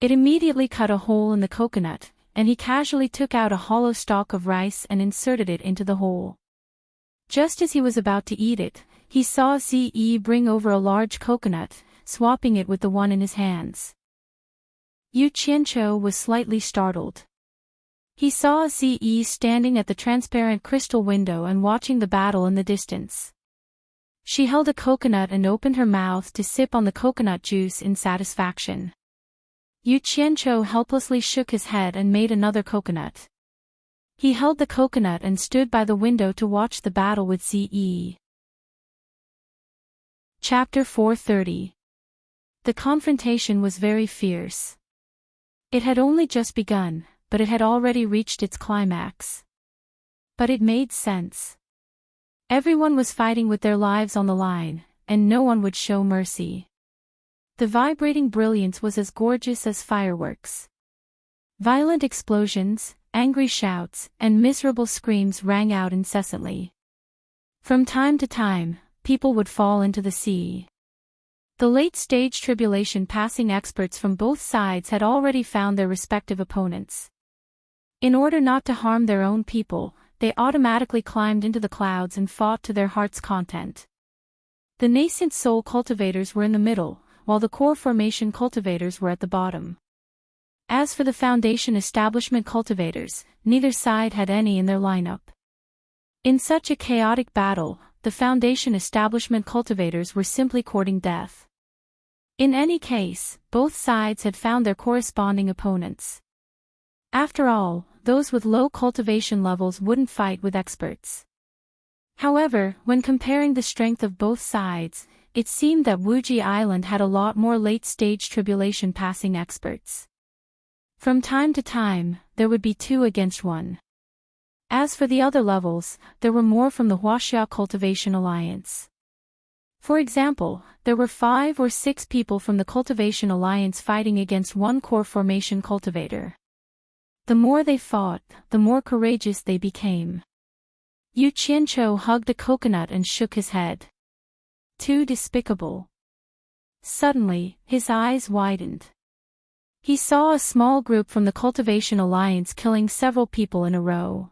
It immediately cut a hole in the coconut, and he casually took out a hollow stalk of rice and inserted it into the hole. Just as he was about to eat it, he saw Zi bring over a large coconut, swapping it with the one in his hands. Yu Qianqiu was slightly startled. He saw Zi standing at the transparent crystal window and watching the battle in the distance. She held a coconut and opened her mouth to sip on the coconut juice in satisfaction. Yu Qianqiu helplessly shook his head and made another coconut. He held the coconut and stood by the window to watch the battle with Ze. Chapter 430. The confrontation was very fierce. It had only just begun, but it had already reached its climax. But it made sense. Everyone was fighting with their lives on the line, and no one would show mercy. The vibrating brilliance was as gorgeous as fireworks. Violent explosions, angry shouts, and miserable screams rang out incessantly. From time to time, people would fall into the sea. The late-stage tribulation passing experts from both sides had already found their respective opponents. In order not to harm their own people, they automatically climbed into the clouds and fought to their heart's content. The nascent soul cultivators were in the middle, while the core formation cultivators were at the bottom. As for the foundation establishment cultivators, neither side had any in their lineup. In such a chaotic battle, the foundation establishment cultivators were simply courting death. In any case, both sides had found their corresponding opponents. After all, those with low cultivation levels wouldn't fight with experts. However, when comparing the strength of both sides, it seemed that Wuji Island had a lot more late-stage tribulation passing experts. From time to time, there would be 2 against 1. As for the other levels, there were more from the Huaxia Cultivation Alliance. For example, there were 5 or 6 people from the Cultivation Alliance fighting against one core formation cultivator. The more they fought, the more courageous they became. Yu Qianqiu hugged a coconut and shook his head. Too despicable. Suddenly, his eyes widened. He saw a small group from the Cultivation Alliance killing several people in a row.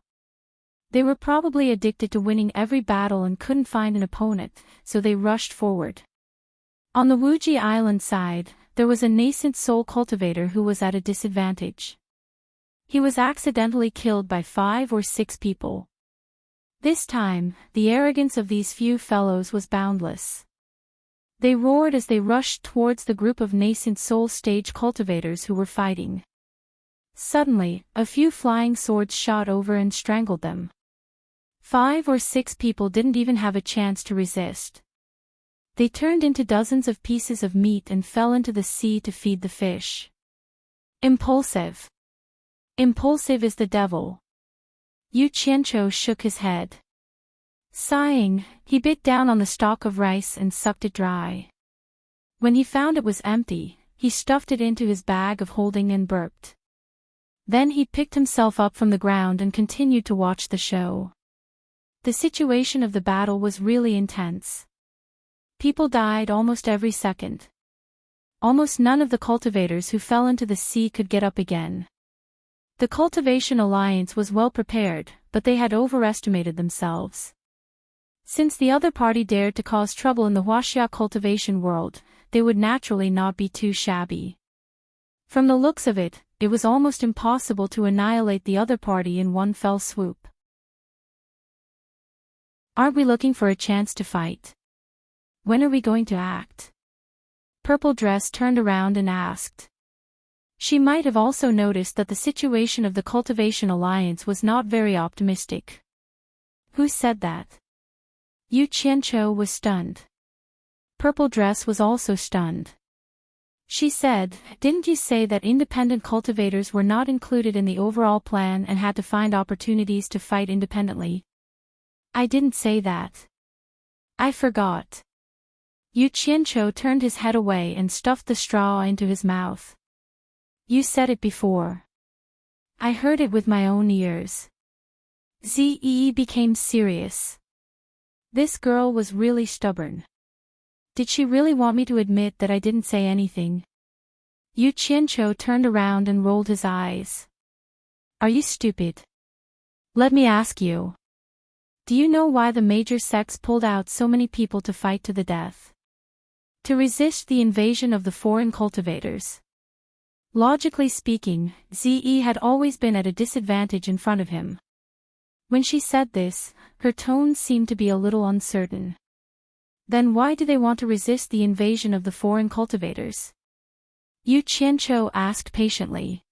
They were probably addicted to winning every battle and couldn't find an opponent, so they rushed forward. On the Wuji Island side, there was a nascent soul cultivator who was at a disadvantage. He was accidentally killed by 5 or 6 people. This time, the arrogance of these few fellows was boundless. They roared as they rushed towards the group of nascent soul stage cultivators who were fighting. Suddenly, a few flying swords shot over and strangled them. 5 or 6 people didn't even have a chance to resist. They turned into dozens of pieces of meat and fell into the sea to feed the fish. Impulsive. Impulsive is the devil. Yu Qianqiu shook his head. Sighing, he bit down on the stalk of rice and sucked it dry. When he found it was empty, he stuffed it into his bag of holding and burped. Then he picked himself up from the ground and continued to watch the show. The situation of the battle was really intense. People died almost every second. Almost none of the cultivators who fell into the sea could get up again. The Cultivation Alliance was well prepared, but they had overestimated themselves. Since the other party dared to cause trouble in the Huaxia cultivation world, they would naturally not be too shabby. From the looks of it, it was almost impossible to annihilate the other party in one fell swoop. Aren't we looking for a chance to fight? When are we going to act? Purple Dress turned around and asked. She might have also noticed that the situation of the Cultivation Alliance was not very optimistic. Who said that? Yu Qianqiu was stunned. Purple Dress was also stunned. She said, "Didn't you say that independent cultivators were not included in the overall plan and had to find opportunities to fight independently?" "I didn't say that. I forgot." Yu Qianqiu turned his head away and stuffed the straw into his mouth. "You said it before. I heard it with my own ears." Ze became serious. This girl was really stubborn. Did she really want me to admit that I didn't say anything? Yu Qianqiu turned around and rolled his eyes. "Are you stupid? Let me ask you. Do you know why the major sects pulled out so many people to fight to the death? To resist the invasion of the foreign cultivators. Logically speaking, Ze had always been at a disadvantage in front of him. When she said this, her tone seemed to be a little uncertain. Then why do they want to resist the invasion of the foreign cultivators? Yu Qianqiu asked patiently.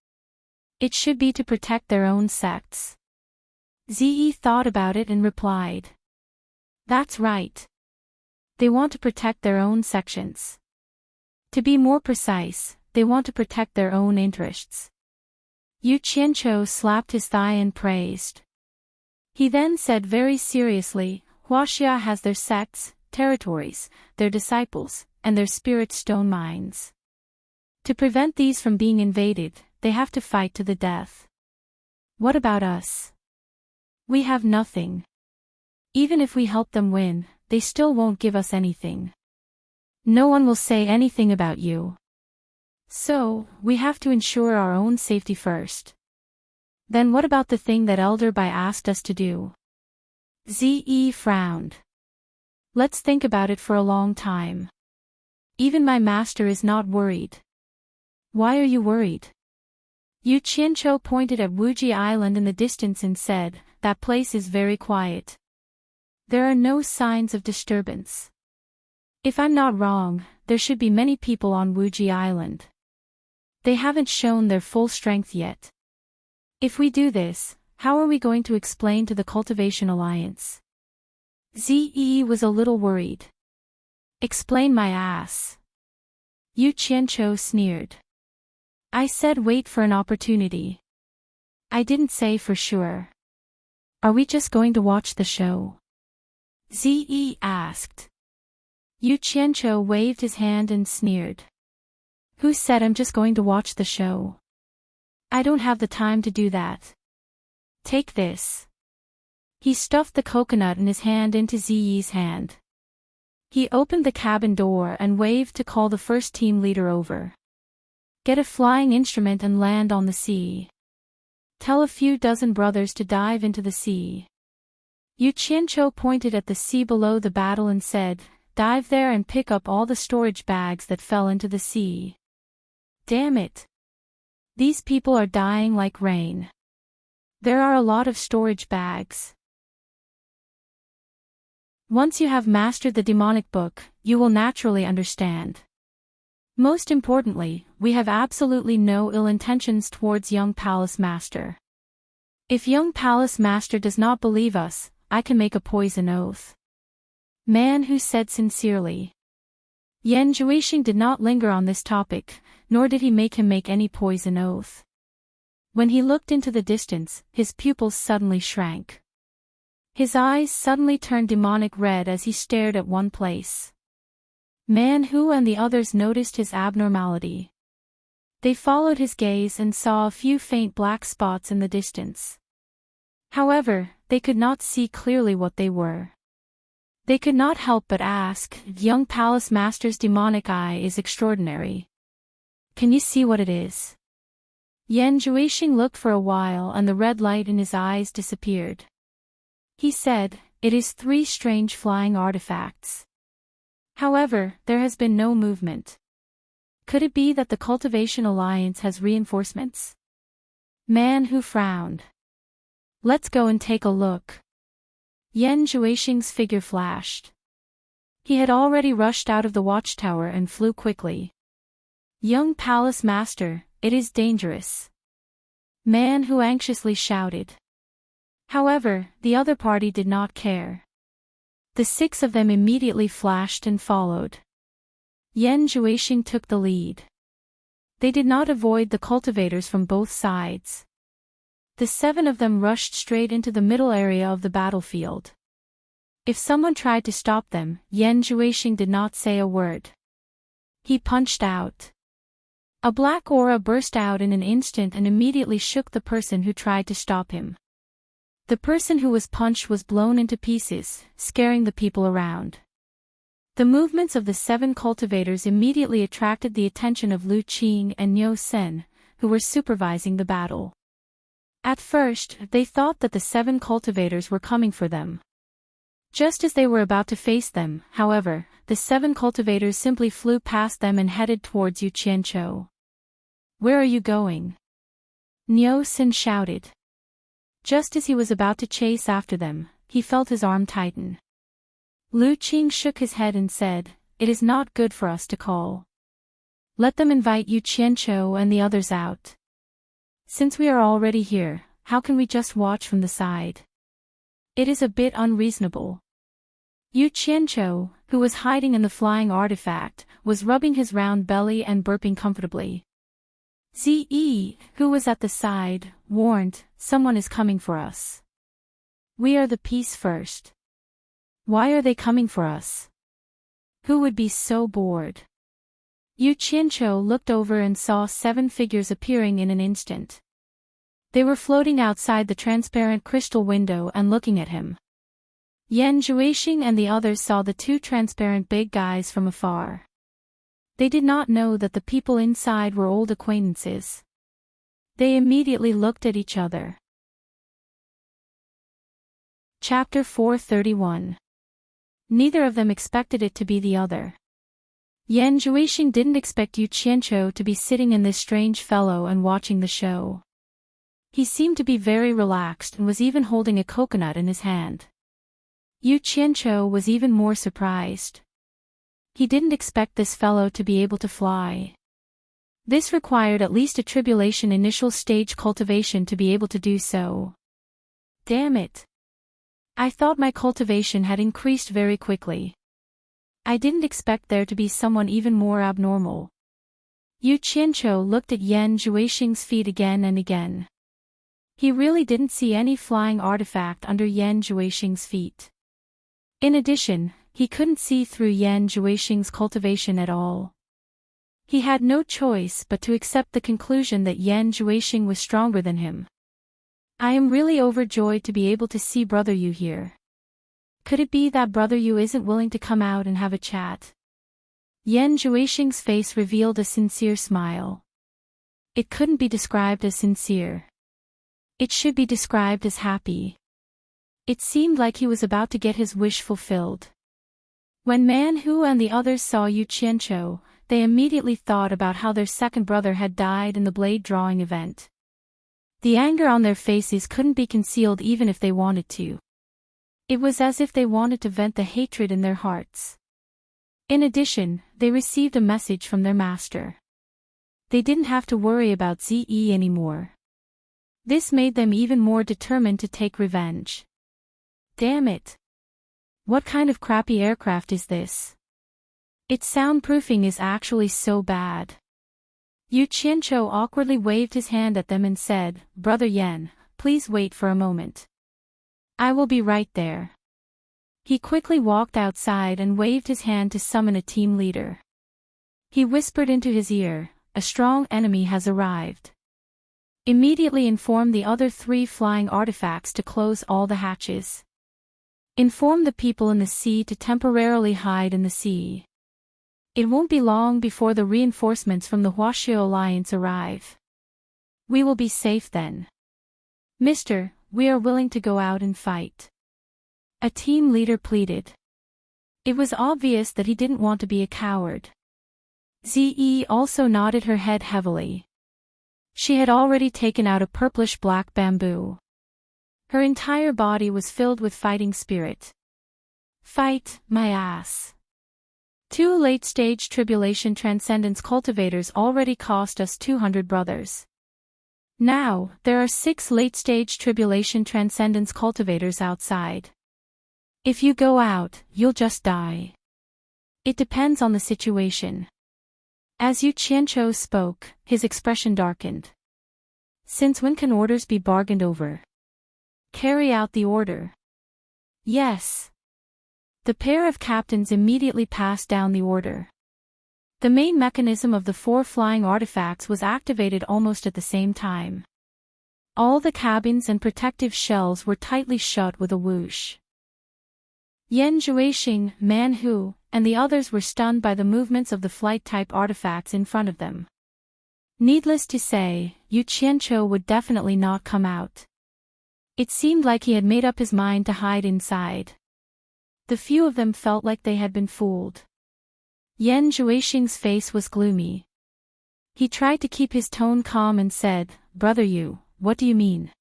It should be to protect their own sects. Ziyi thought about it and replied. That's right. They want to protect their own sections. To be more precise, they want to protect their own interests. Yu Qianqiu slapped his thigh and praised. He then said very seriously, Huaxia has their sects, territories, their disciples, and their spirit stone mines. To prevent these from being invaded, they have to fight to the death. What about us? We have nothing. Even if we help them win, they still won't give us anything. No one will say anything about you. So, we have to ensure our own safety first. Then what about the thing that Elder Bai asked us to do? Ziyi frowned. Let's think about it for a long time. Even my master is not worried. Why are you worried? Yu Qianqiu pointed at Wuji Island in the distance and said, that place is very quiet. There are no signs of disturbance. If I'm not wrong, there should be many people on Wuji Island. They haven't shown their full strength yet. If we do this, how are we going to explain to the Cultivation Alliance? Ziyi was a little worried. Explain my ass. Yu Qianqiu sneered. I said wait for an opportunity. I didn't say for sure. Are we just going to watch the show? Ziyi asked. Yu Qianqiu waved his hand and sneered. Who said I'm just going to watch the show? I don't have the time to do that. Take this. He stuffed the coconut in his hand into Ziyi's hand. He opened the cabin door and waved to call the first team leader over. Get a flying instrument and land on the sea. Tell a few dozen brothers to dive into the sea. Yu Qianqiu pointed at the sea below the battle and said, dive there and pick up all the storage bags that fell into the sea. Damn it. These people are dying like rain. There are a lot of storage bags. Once you have mastered the demonic book, you will naturally understand. Most importantly, we have absolutely no ill intentions towards young Palace Master. If young Palace Master does not believe us, I can make a poison oath. Man who said sincerely. Yan Zhuixing did not linger on this topic, nor did he make him make any poison oath. When he looked into the distance, his pupils suddenly shrank. His eyes suddenly turned demonic red as he stared at one place. Man Hu and the others noticed his abnormality. They followed his gaze and saw a few faint black spots in the distance. However, they could not see clearly what they were. They could not help but ask, young Palace Master's demonic eye is extraordinary. Can you see what it is? Yan Zhuixing looked for a while and the red light in his eyes disappeared. He said, it is 3 strange flying artifacts. However, there has been no movement. Could it be that the Cultivation Alliance has reinforcements? Man Hu frowned. Let's go and take a look. Yan Zhuixing's figure flashed. He had already rushed out of the watchtower and flew quickly. Young Palace Master, it is dangerous. Man Hu anxiously shouted. However, the other party did not care. The 6 of them immediately flashed and followed. Yan Zhuixing took the lead. They did not avoid the cultivators from both sides. The 7 of them rushed straight into the middle area of the battlefield. If someone tried to stop them, Yan Zhuixing did not say a word. He punched out. A black aura burst out in an instant and immediately shook the person who tried to stop him. The person who was punched was blown into pieces, scaring the people around. The movements of the 7 cultivators immediately attracted the attention of Lu Qing and Niu Sen, who were supervising the battle. At first, they thought that the 7 cultivators were coming for them. Just as they were about to face them, however, the 7 cultivators simply flew past them and headed towards Yu Qianqiu. Where are you going? Niu Sen shouted. Just as he was about to chase after them, he felt his arm tighten. Lu Qing shook his head and said, it is not good for us to call. Let them invite Yu Qianqiu and the others out. Since we are already here, how can we just watch from the side? It is a bit unreasonable. Yu Qianqiu, who was hiding in the flying artifact, was rubbing his round belly and burping comfortably. Ze, who was at the side, warned, someone is coming for us. We are the peace first. Why are they coming for us? Who would be so bored? Yu Qianqiu looked over and saw 7 figures appearing in an instant. They were floating outside the transparent crystal window and looking at him. Yan Zhuixing and the others saw the 2 transparent big guys from afar. They did not know that the people inside were old acquaintances. They immediately looked at each other. Chapter 431. Neither of them expected it to be the other. Yan Zhuixing didn't expect Yu Qianqiu to be sitting in this strange fellow and watching the show. He seemed to be very relaxed and was even holding a coconut in his hand. Yu Qianqiu was even more surprised. He didn't expect this fellow to be able to fly. This required at least a tribulation initial stage cultivation to be able to do so. Damn it. I thought my cultivation had increased very quickly. I didn't expect there to be someone even more abnormal. Yu Qianqiu looked at Yan Zhuixing's feet again and again. He really didn't see any flying artifact under Yan Zhuixing's feet. In addition, he couldn't see through Yan Zhuixing's cultivation at all. He had no choice but to accept the conclusion that Yan Zhuixing was stronger than him. I am really overjoyed to be able to see Brother Yu here. Could it be that Brother Yu isn't willing to come out and have a chat? Yan Zhuixing's face revealed a sincere smile. It couldn't be described as sincere. It should be described as happy. It seemed like he was about to get his wish fulfilled. When Man Hu and the others saw Yu Qianqiu, they immediately thought about how their second brother had died in the blade drawing event. The anger on their faces couldn't be concealed even if they wanted to. It was as if they wanted to vent the hatred in their hearts. In addition, they received a message from their master. They didn't have to worry about Ze anymore. This made them even more determined to take revenge. Damn it. What kind of crappy aircraft is this? Its soundproofing is actually so bad. Yu Qianqiu awkwardly waved his hand at them and said, Brother Yan, please wait for a moment. I will be right there. He quickly walked outside and waved his hand to summon a team leader. He whispered into his ear, a strong enemy has arrived. Immediately inform the other 3 flying artifacts to close all the hatches. Inform the people in the sea to temporarily hide in the sea. It won't be long before the reinforcements from the Huaxiao Alliance arrive. We will be safe then. Mister, we are willing to go out and fight. A team leader pleaded. It was obvious that he didn't want to be a coward. Ze also nodded her head heavily. She had already taken out a purplish-black bamboo. Her entire body was filled with fighting spirit. Fight, my ass. 2 late-stage tribulation transcendence cultivators already cost us 200 brothers. Now, there are 6 late-stage tribulation transcendence cultivators outside. If you go out, you'll just die. It depends on the situation. As Yu Qianqiu spoke, his expression darkened. Since when can orders be bargained over? Carry out the order. Yes. The pair of captains immediately passed down the order. The main mechanism of the 4 flying artifacts was activated almost at the same time. All the cabins and protective shells were tightly shut with a whoosh. Yan Zhuixing, Man Hu, and the others were stunned by the movements of the flight-type artifacts in front of them. Needless to say, Yu Qianqiu would definitely not come out. It seemed like he had made up his mind to hide inside. The few of them felt like they had been fooled. Yan Zhuixing's face was gloomy. He tried to keep his tone calm and said, Brother Yu, what do you mean?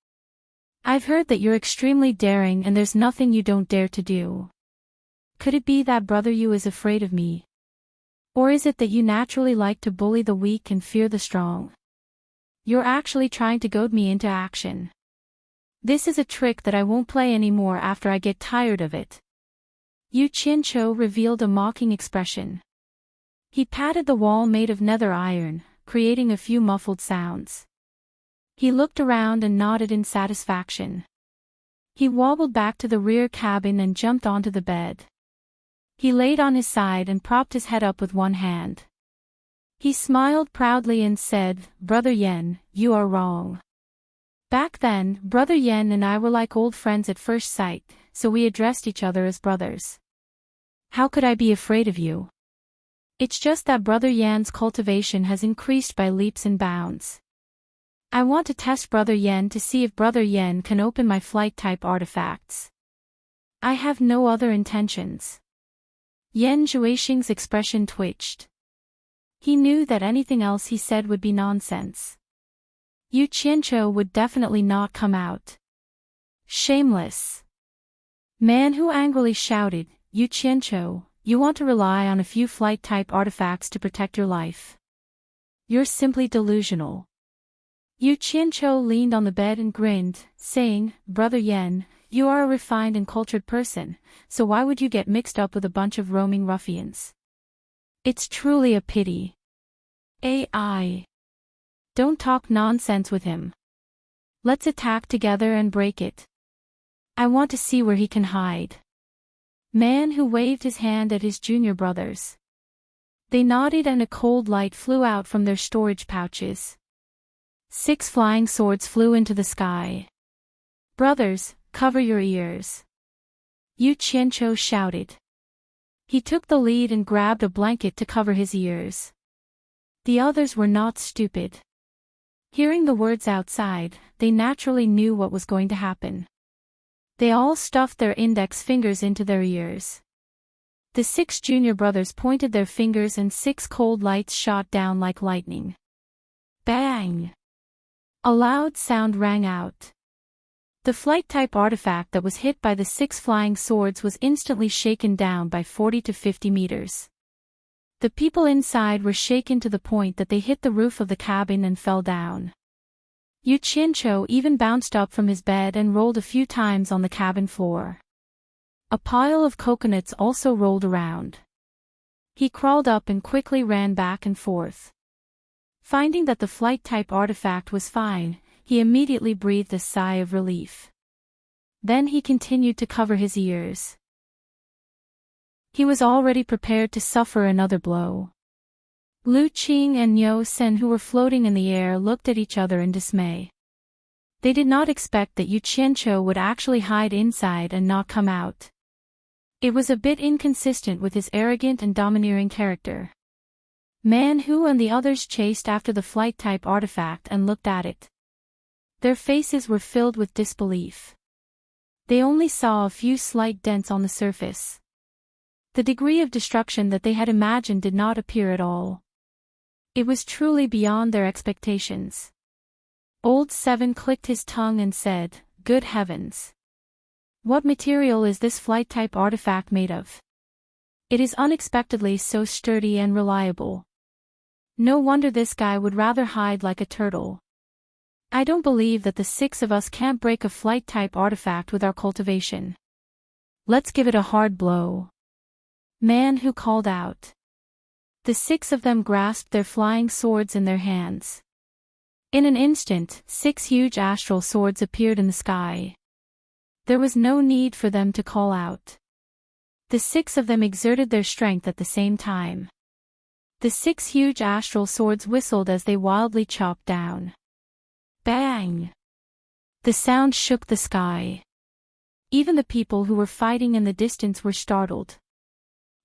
I've heard that you're extremely daring and there's nothing you don't dare to do. Could it be that Brother Yu is afraid of me? Or is it that you naturally like to bully the weak and fear the strong? You're actually trying to goad me into action. This is a trick that I won't play anymore after I get tired of it. Yu Qianqiu revealed a mocking expression. He patted the wall made of nether iron, creating a few muffled sounds. He looked around and nodded in satisfaction. He wobbled back to the rear cabin and jumped onto the bed. He laid on his side and propped his head up with one hand. He smiled proudly and said, "Brother Yan, you are wrong. Back then, Brother Yan and I were like old friends at first sight, so we addressed each other as brothers. How could I be afraid of you? It's just that Brother Yan's cultivation has increased by leaps and bounds. I want to test Brother Yan to see if Brother Yan can open my flight-type artifacts. I have no other intentions." Yan Zhuixing's expression twitched. He knew that anything else he said would be nonsense. Yu Qianqiu would definitely not come out. Shameless man who angrily shouted, "Yu Qianqiu, you want to rely on a few flight-type artifacts to protect your life? You're simply delusional." Yu Qianqiu leaned on the bed and grinned, saying, "Brother Yan, you are a refined and cultured person, so why would you get mixed up with a bunch of roaming ruffians? It's truly a pity. AI. Don't talk nonsense with him. Let's attack together and break it. I want to see where he can hide." Man who waved his hand at his junior brothers. They nodded and a cold light flew out from their storage pouches. 6 flying swords flew into the sky. "Brothers, cover your ears," Yu Qianqiu shouted. He took the lead and grabbed a blanket to cover his ears. The others were not stupid. Hearing the words outside, they naturally knew what was going to happen. They all stuffed their index fingers into their ears. The 6 junior brothers pointed their fingers and 6 cold lights shot down like lightning. Bang! A loud sound rang out. The flight-type artifact that was hit by the 6 flying swords was instantly shaken down by 40 to 50 meters. The people inside were shaken to the point that they hit the roof of the cabin and fell down. Yu Qianqiu even bounced up from his bed and rolled a few times on the cabin floor. A pile of coconuts also rolled around. He crawled up and quickly ran back and forth. Finding that the flight-type artifact was fine, he immediately breathed a sigh of relief. Then he continued to cover his ears. He was already prepared to suffer another blow. Lu Qing and Niu Sen, who were floating in the air, looked at each other in dismay. They did not expect that Yu Qianqiu would actually hide inside and not come out. It was a bit inconsistent with his arrogant and domineering character. Man Hu and the others chased after the flight-type artifact and looked at it. Their faces were filled with disbelief. They only saw a few slight dents on the surface. The degree of destruction that they had imagined did not appear at all. It was truly beyond their expectations. Old Seven clicked his tongue and said, "Good heavens! What material is this flight-type artifact made of? It is unexpectedly so sturdy and reliable. No wonder this guy would rather hide like a turtle. I don't believe that the 6 of us can't break a flight-type artifact with our cultivation. Let's give it a hard blow." Man Who called out. The 6 of them grasped their flying swords in their hands. In an instant, 6 huge astral swords appeared in the sky. There was no need for them to call out. The 6 of them exerted their strength at the same time. The 6 huge astral swords whistled as they wildly chopped down. Bang! The sound shook the sky. Even the people who were fighting in the distance were startled.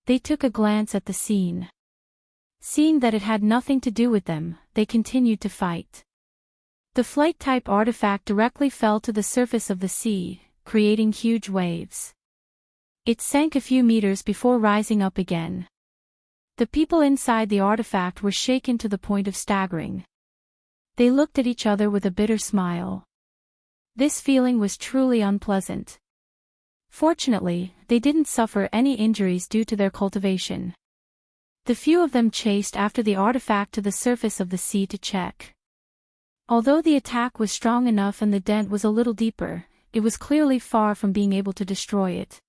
They took a glance at the scene. Seeing that it had nothing to do with them, they continued to fight. The flight-type artifact directly fell to the surface of the sea, creating huge waves. It sank a few meters before rising up again. The people inside the artifact were shaken to the point of staggering. They looked at each other with a bitter smile. This feeling was truly unpleasant. Fortunately, they didn't suffer any injuries due to their cultivation. The few of them chased after the artifact to the surface of the sea to check. Although the attack was strong enough and the dent was a little deeper, it was clearly far from being able to destroy it.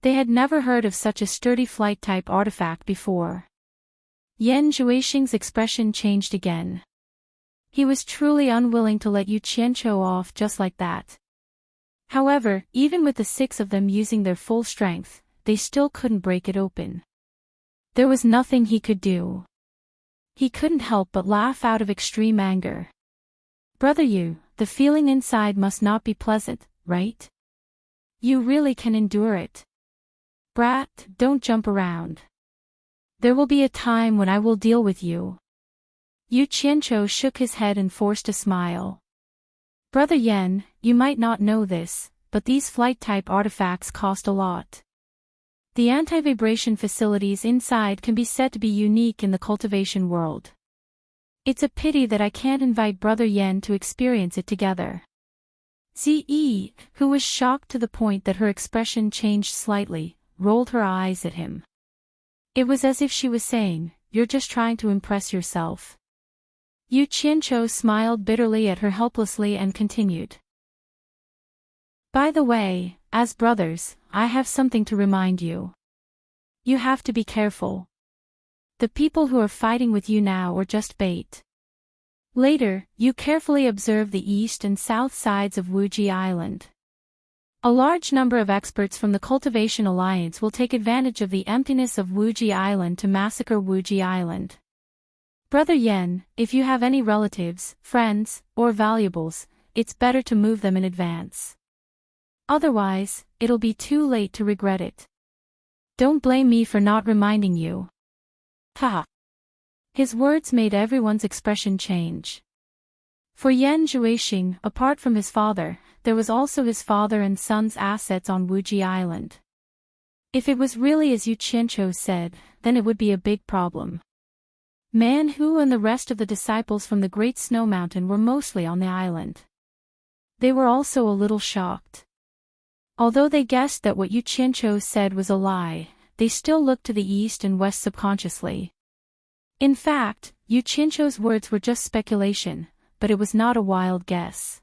They had never heard of such a sturdy flight-type artifact before. Yan Zhuixing's expression changed again. He was truly unwilling to let Yu Qianqiu off just like that. However, even with the 6 of them using their full strength, they still couldn't break it open. There was nothing he could do. He couldn't help but laugh out of extreme anger. Brother Yu, the feeling inside must not be pleasant, right? You really can endure it. Brat, don't jump around. There will be a time when I will deal with you. Yu Qianqiu shook his head and forced a smile. Brother Yan, you might not know this, but these flight-type artifacts cost a lot. The anti-vibration facilities inside can be said to be unique in the cultivation world. It's a pity that I can't invite Brother Yan to experience it together. Ziyi, who was shocked to the point that her expression changed slightly, rolled her eyes at him. It was as if she was saying, "You're just trying to impress yourself." Yu Qianqiu smiled bitterly at her helplessly and continued. By the way, as brothers, I have something to remind you. You have to be careful. The people who are fighting with you now are just bait. Later, you carefully observe the east and south sides of Wuji Island. A large number of experts from the Cultivation Alliance will take advantage of the emptiness of Wuji Island to massacre Wuji Island. Brother Yan, if you have any relatives, friends, or valuables, it's better to move them in advance. Otherwise, it'll be too late to regret it. Don't blame me for not reminding you. Ha! His words made everyone's expression change. For Yan Zhuixing, apart from his father, there was also his father and son's assets on Wuji Island. If it was really as Yu Qianqiu said, then it would be a big problem. Man Hu and the rest of the disciples from the Great Snow Mountain were mostly on the island. They were also a little shocked. Although they guessed that what Yu Qianqiu said was a lie, they still looked to the east and west subconsciously. In fact, Yu Qianqiu's words were just speculation, but it was not a wild guess.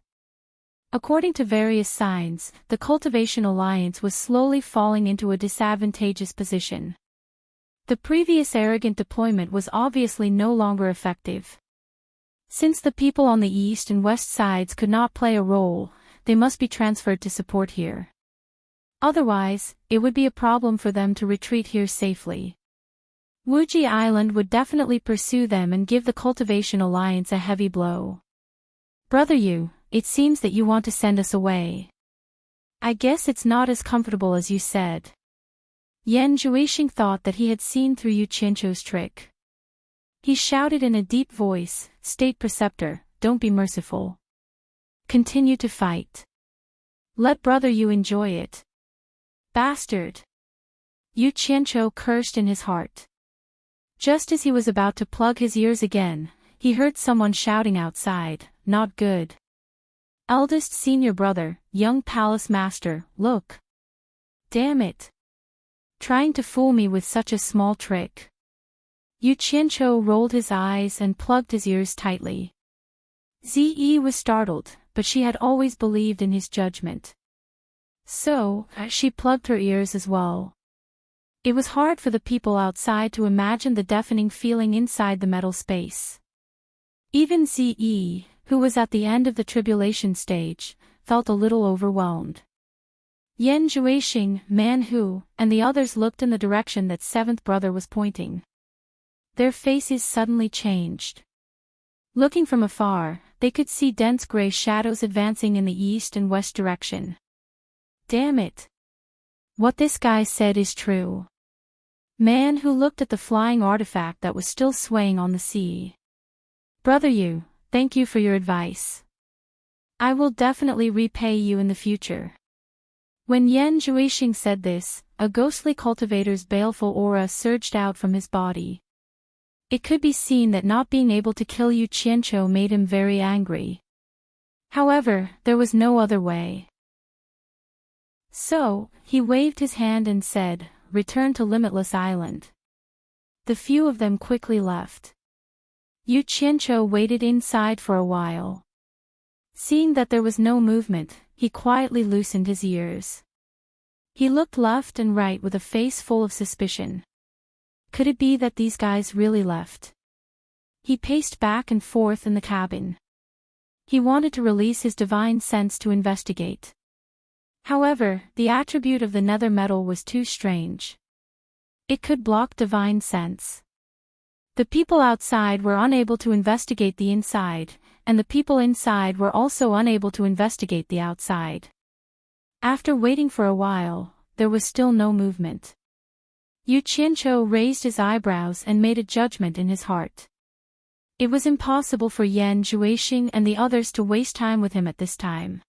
According to various signs, the Cultivation Alliance was slowly falling into a disadvantageous position. The previous arrogant deployment was obviously no longer effective. Since the people on the east and west sides could not play a role, they must be transferred to support here. Otherwise, it would be a problem for them to retreat here safely. Wuji Island would definitely pursue them and give the Cultivation Alliance a heavy blow. Brother Yu, it seems that you want to send us away. I guess it's not as comfortable as you said. Yan Zhuixing thought that he had seen through Yu Qianqiu's trick. He shouted in a deep voice, "State Preceptor, don't be merciful. Continue to fight. Let Brother Yu enjoy it. Bastard!" Yu Qianqiu cursed in his heart. Just as he was about to plug his ears again, he heard someone shouting outside, "Not good. Eldest senior brother, young palace master, look. Damn it. Trying to fool me with such a small trick." Yu Qianqiu rolled his eyes and plugged his ears tightly. Ziyi was startled, but she had always believed in his judgment. So, she plugged her ears as well. It was hard for the people outside to imagine the deafening feeling inside the metal space. Even Ziyi, who was at the end of the tribulation stage, felt a little overwhelmed. Yan Zhuixing, Man Hu, and the others looked in the direction that seventh brother was pointing. Their faces suddenly changed. Looking from afar, they could see dense gray shadows advancing in the east and west direction. Damn it. What this guy said is true. Man Hu looked at the flying artifact that was still swaying on the sea. Brother Yu, thank you for your advice. I will definitely repay you in the future. When Yan Zhuixing said this, a ghostly cultivator's baleful aura surged out from his body. It could be seen that not being able to kill Yu Qianqiu made him very angry. However, there was no other way. So, he waved his hand and said, "Return to Limitless Island." The few of them quickly left. Yu Qianqiu waited inside for a while. Seeing that there was no movement, he quietly loosened his ears. He looked left and right with a face full of suspicion. Could it be that these guys really left? He paced back and forth in the cabin. He wanted to release his divine sense to investigate. However, the attribute of the nether metal was too strange. It could block divine sense. The people outside were unable to investigate the inside, and the people inside were also unable to investigate the outside. After waiting for a while, there was still no movement. Yu Qianqiu raised his eyebrows and made a judgment in his heart. It was impossible for Yan Zhuixing and the others to waste time with him at this time.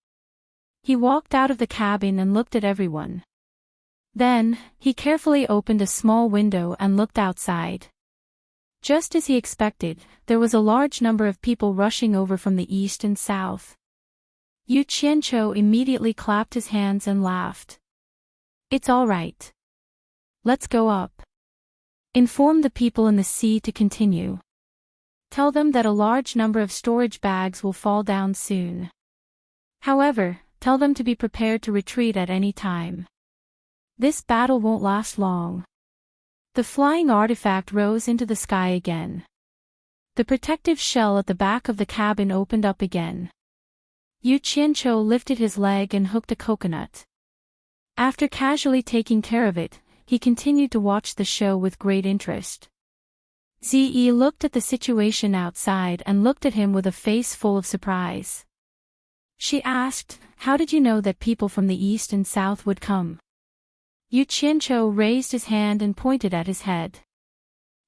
He walked out of the cabin and looked at everyone. Then, he carefully opened a small window and looked outside. Just as he expected, there was a large number of people rushing over from the east and south. Yu Qianqiu immediately clapped his hands and laughed. It's all right. Let's go up. Inform the people in the sea to continue. Tell them that a large number of storage bags will fall down soon. However, tell them to be prepared to retreat at any time. This battle won't last long. The flying artifact rose into the sky again. The protective shell at the back of the cabin opened up again. Yu Qianqiu lifted his leg and hooked a coconut. After casually taking care of it, he continued to watch the show with great interest. Ziyi looked at the situation outside and looked at him with a face full of surprise. She asked, "How did you know that people from the east and south would come?" Yu Qianqiu raised his hand and pointed at his head.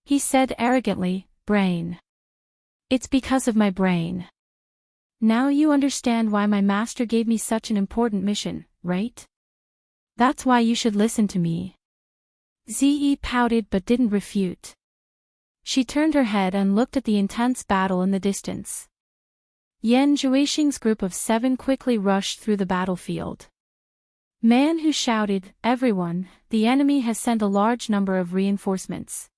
He said arrogantly, "Brain. It's because of my brain. Now you understand why my master gave me such an important mission, right? That's why you should listen to me." Ziyi pouted but didn't refute. She turned her head and looked at the intense battle in the distance. Yan Zhuixing's group of 7 quickly rushed through the battlefield. Man Hu shouted, "Everyone, the enemy has sent a large number of reinforcements.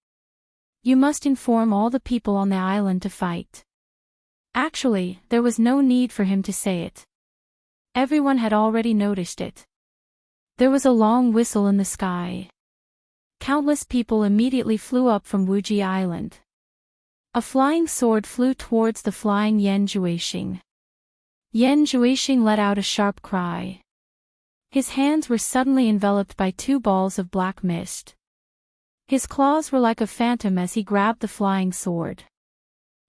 You must inform all the people on the island to fight." Actually, there was no need for him to say it. Everyone had already noticed it. There was a long whistle in the sky. Countless people immediately flew up from Wuji Island. A flying sword flew towards the flying Yan Zhuixing. Yan Zhuixing let out a sharp cry. His hands were suddenly enveloped by 2 balls of black mist. His claws were like a phantom as he grabbed the flying sword.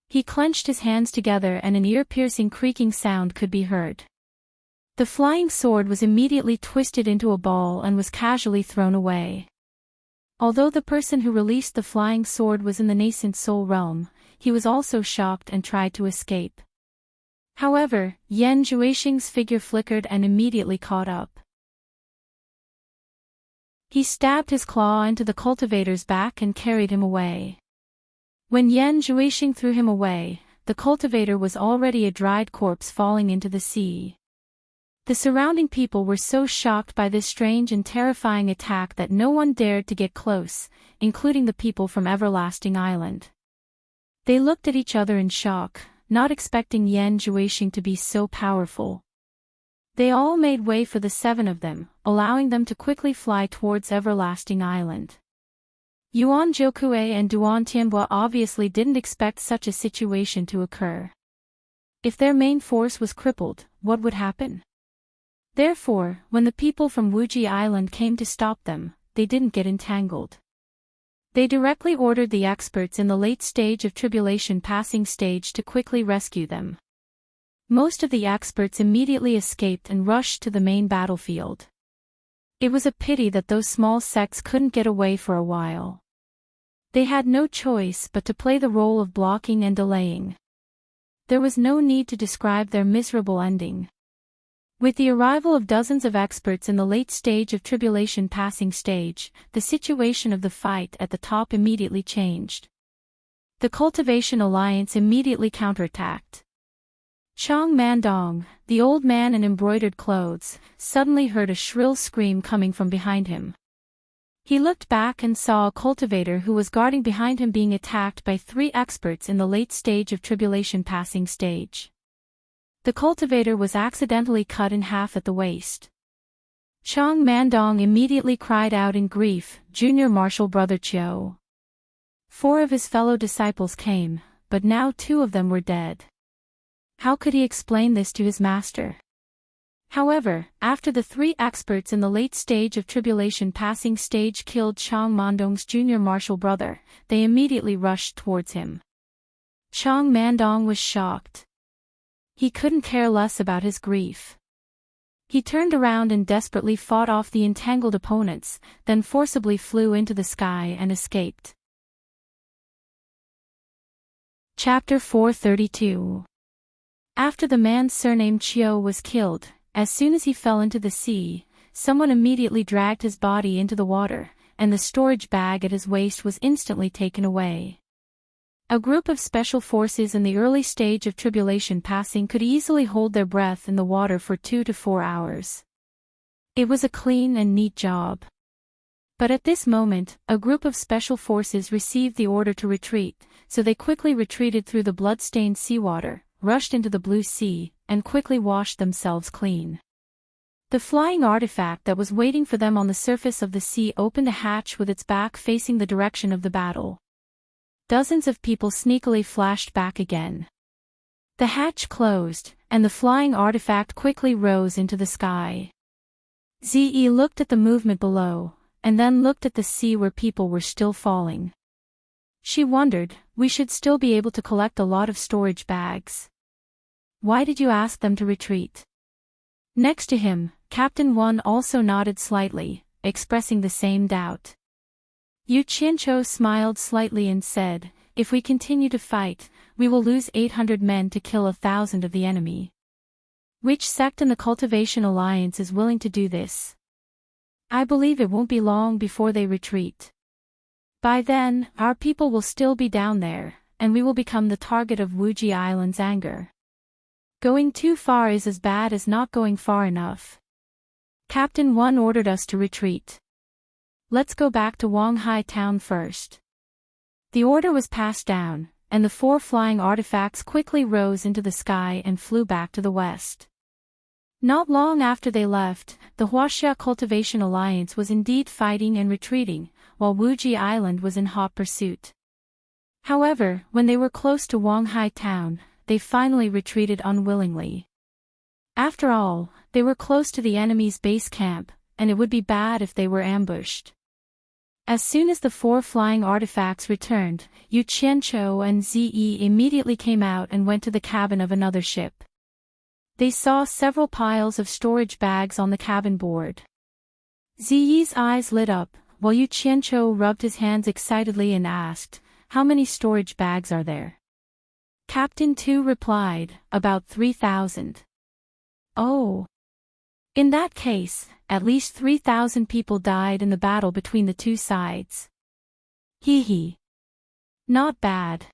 He clenched his hands together and an ear-piercing creaking sound could be heard. The flying sword was immediately twisted into a ball and was casually thrown away. Although the person who released the flying sword was in the nascent soul realm, he was also shocked and tried to escape. However, Yan Zhuixing's figure flickered and immediately caught up. He stabbed his claw into the cultivator's back and carried him away. When Yan Zhuixing threw him away, the cultivator was already a dried corpse falling into the sea. The surrounding people were so shocked by this strange and terrifying attack that no one dared to get close, including the people from Everlasting Island. They looked at each other in shock, not expecting Yan Zhuixing to be so powerful. They all made way for the 7 of them, allowing them to quickly fly towards Everlasting Island. Yuan Jiukue and Duan Tianbua obviously didn't expect such a situation to occur. If their main force was crippled, what would happen? Therefore, when the people from Wuji Island came to stop them, they didn't get entangled. They directly ordered the experts in the late stage of tribulation passing stage to quickly rescue them. Most of the experts immediately escaped and rushed to the main battlefield. It was a pity that those small sects couldn't get away for a while. They had no choice but to play the role of blocking and delaying. There was no need to describe their miserable ending. With the arrival of dozens of experts in the late stage of tribulation passing stage, the situation of the fight at the top immediately changed. The Cultivation Alliance immediately counterattacked. Chong Mandong, the old man in embroidered clothes, suddenly heard a shrill scream coming from behind him. He looked back and saw a cultivator who was guarding behind him being attacked by 3 experts in the late stage of tribulation passing stage. The cultivator was accidentally cut in half at the waist. Chang Mandong immediately cried out in grief, "Junior Marshal Brother Chiu." 4 of his fellow disciples came, but now 2 of them were dead. How could he explain this to his master? However, after the 3 experts in the late stage of tribulation passing stage killed Chang Mandong's junior marshal brother, they immediately rushed towards him. Chang Mandong was shocked. He couldn't care less about his grief. He turned around and desperately fought off the entangled opponents, then forcibly flew into the sky and escaped. Chapter 432. After the man surnamed Chiu was killed, as soon as he fell into the sea, someone immediately dragged his body into the water, and the storage bag at his waist was instantly taken away. A group of special forces in the early stage of tribulation passing could easily hold their breath in the water for 2 to 4 hours. It was a clean and neat job. But at this moment, a group of special forces received the order to retreat, so they quickly retreated through the blood-stained seawater, rushed into the blue sea, and quickly washed themselves clean. The flying artifact that was waiting for them on the surface of the sea opened a hatch with its back facing the direction of the battle. Dozens of people sneakily flashed back again. The hatch closed, and the flying artifact quickly rose into the sky. Ze looked at the movement below, and then looked at the sea where people were still falling. She wondered, we should still be able to collect a lot of storage bags. Why did you ask them to retreat? Next to him, Captain 1 also nodded slightly, expressing the same doubt. Yu Qianqiu smiled slightly and said, if we continue to fight, we will lose 800 men to kill 1,000 of the enemy. Which sect in the Cultivation Alliance is willing to do this? I believe it won't be long before they retreat. By then, our people will still be down there, and we will become the target of Wuji Island's anger. Going too far is as bad as not going far enough. Captain 1 ordered us to retreat. Let's go back to Wanghai town first. The order was passed down, and the 4 flying artifacts quickly rose into the sky and flew back to the west. Not long after they left, the Huaxia Cultivation Alliance was indeed fighting and retreating, while Wuji Island was in hot pursuit. However, when they were close to Wanghai town, they finally retreated unwillingly. After all, they were close to the enemy's base camp, and it would be bad if they were ambushed. As soon as the 4 flying artifacts returned, Yu Qianqiu and Ze immediately came out and went to the cabin of another ship. They saw several piles of storage bags on the cabin board. Ze's eyes lit up, while Yu Qianqiu rubbed his hands excitedly and asked, how many storage bags are there? Captain 2 replied, about 3,000. Oh. In that case, at least 3,000 people died in the battle between the 2 sides. Hee. Not bad.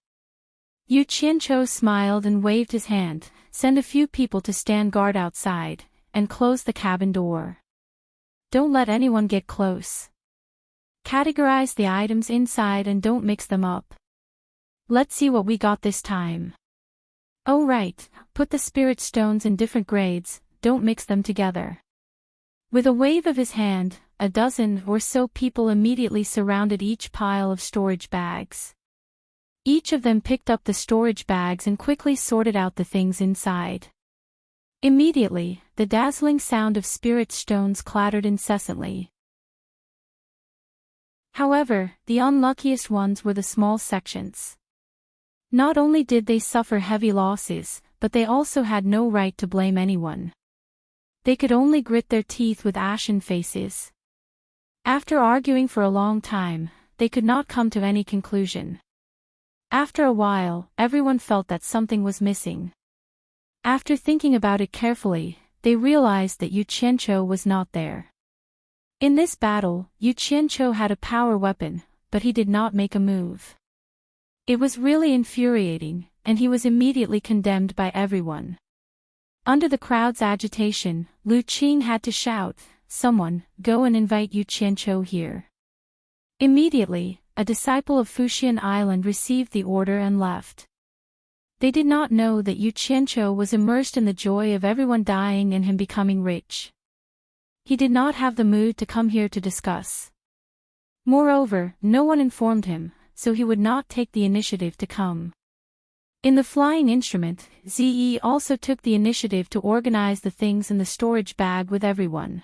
Yu Qianqiu smiled and waved his hand, send a few people to stand guard outside, and close the cabin door. Don't let anyone get close. Categorize the items inside and don't mix them up. Let's see what we got this time. Oh right, put the spirit stones in different grades, don't mix them together. With a wave of his hand, a dozen or so people immediately surrounded each pile of storage bags. Each of them picked up the storage bags and quickly sorted out the things inside. Immediately, the dazzling sound of spirit stones clattered incessantly. However, the unluckiest ones were the small sections. Not only did they suffer heavy losses, but they also had no right to blame anyone. They could only grit their teeth with ashen faces. After arguing for a long time, they could not come to any conclusion. After a while, everyone felt that something was missing. After thinking about it carefully, they realized that Yu Qianqiu was not there. In this battle, Yu Qianqiu had a power weapon, but he did not make a move. It was really infuriating, and he was immediately condemned by everyone. Under the crowd's agitation, Lu Qing had to shout, someone, go and invite Yu Qianqiu here. Immediately, a disciple of Fuxian Island received the order and left. They did not know that Yu Qianqiu was immersed in the joy of everyone dying and him becoming rich. He did not have the mood to come here to discuss. Moreover, no one informed him, so he would not take the initiative to come. In the flying instrument, Ze also took the initiative to organize the things in the storage bag with everyone.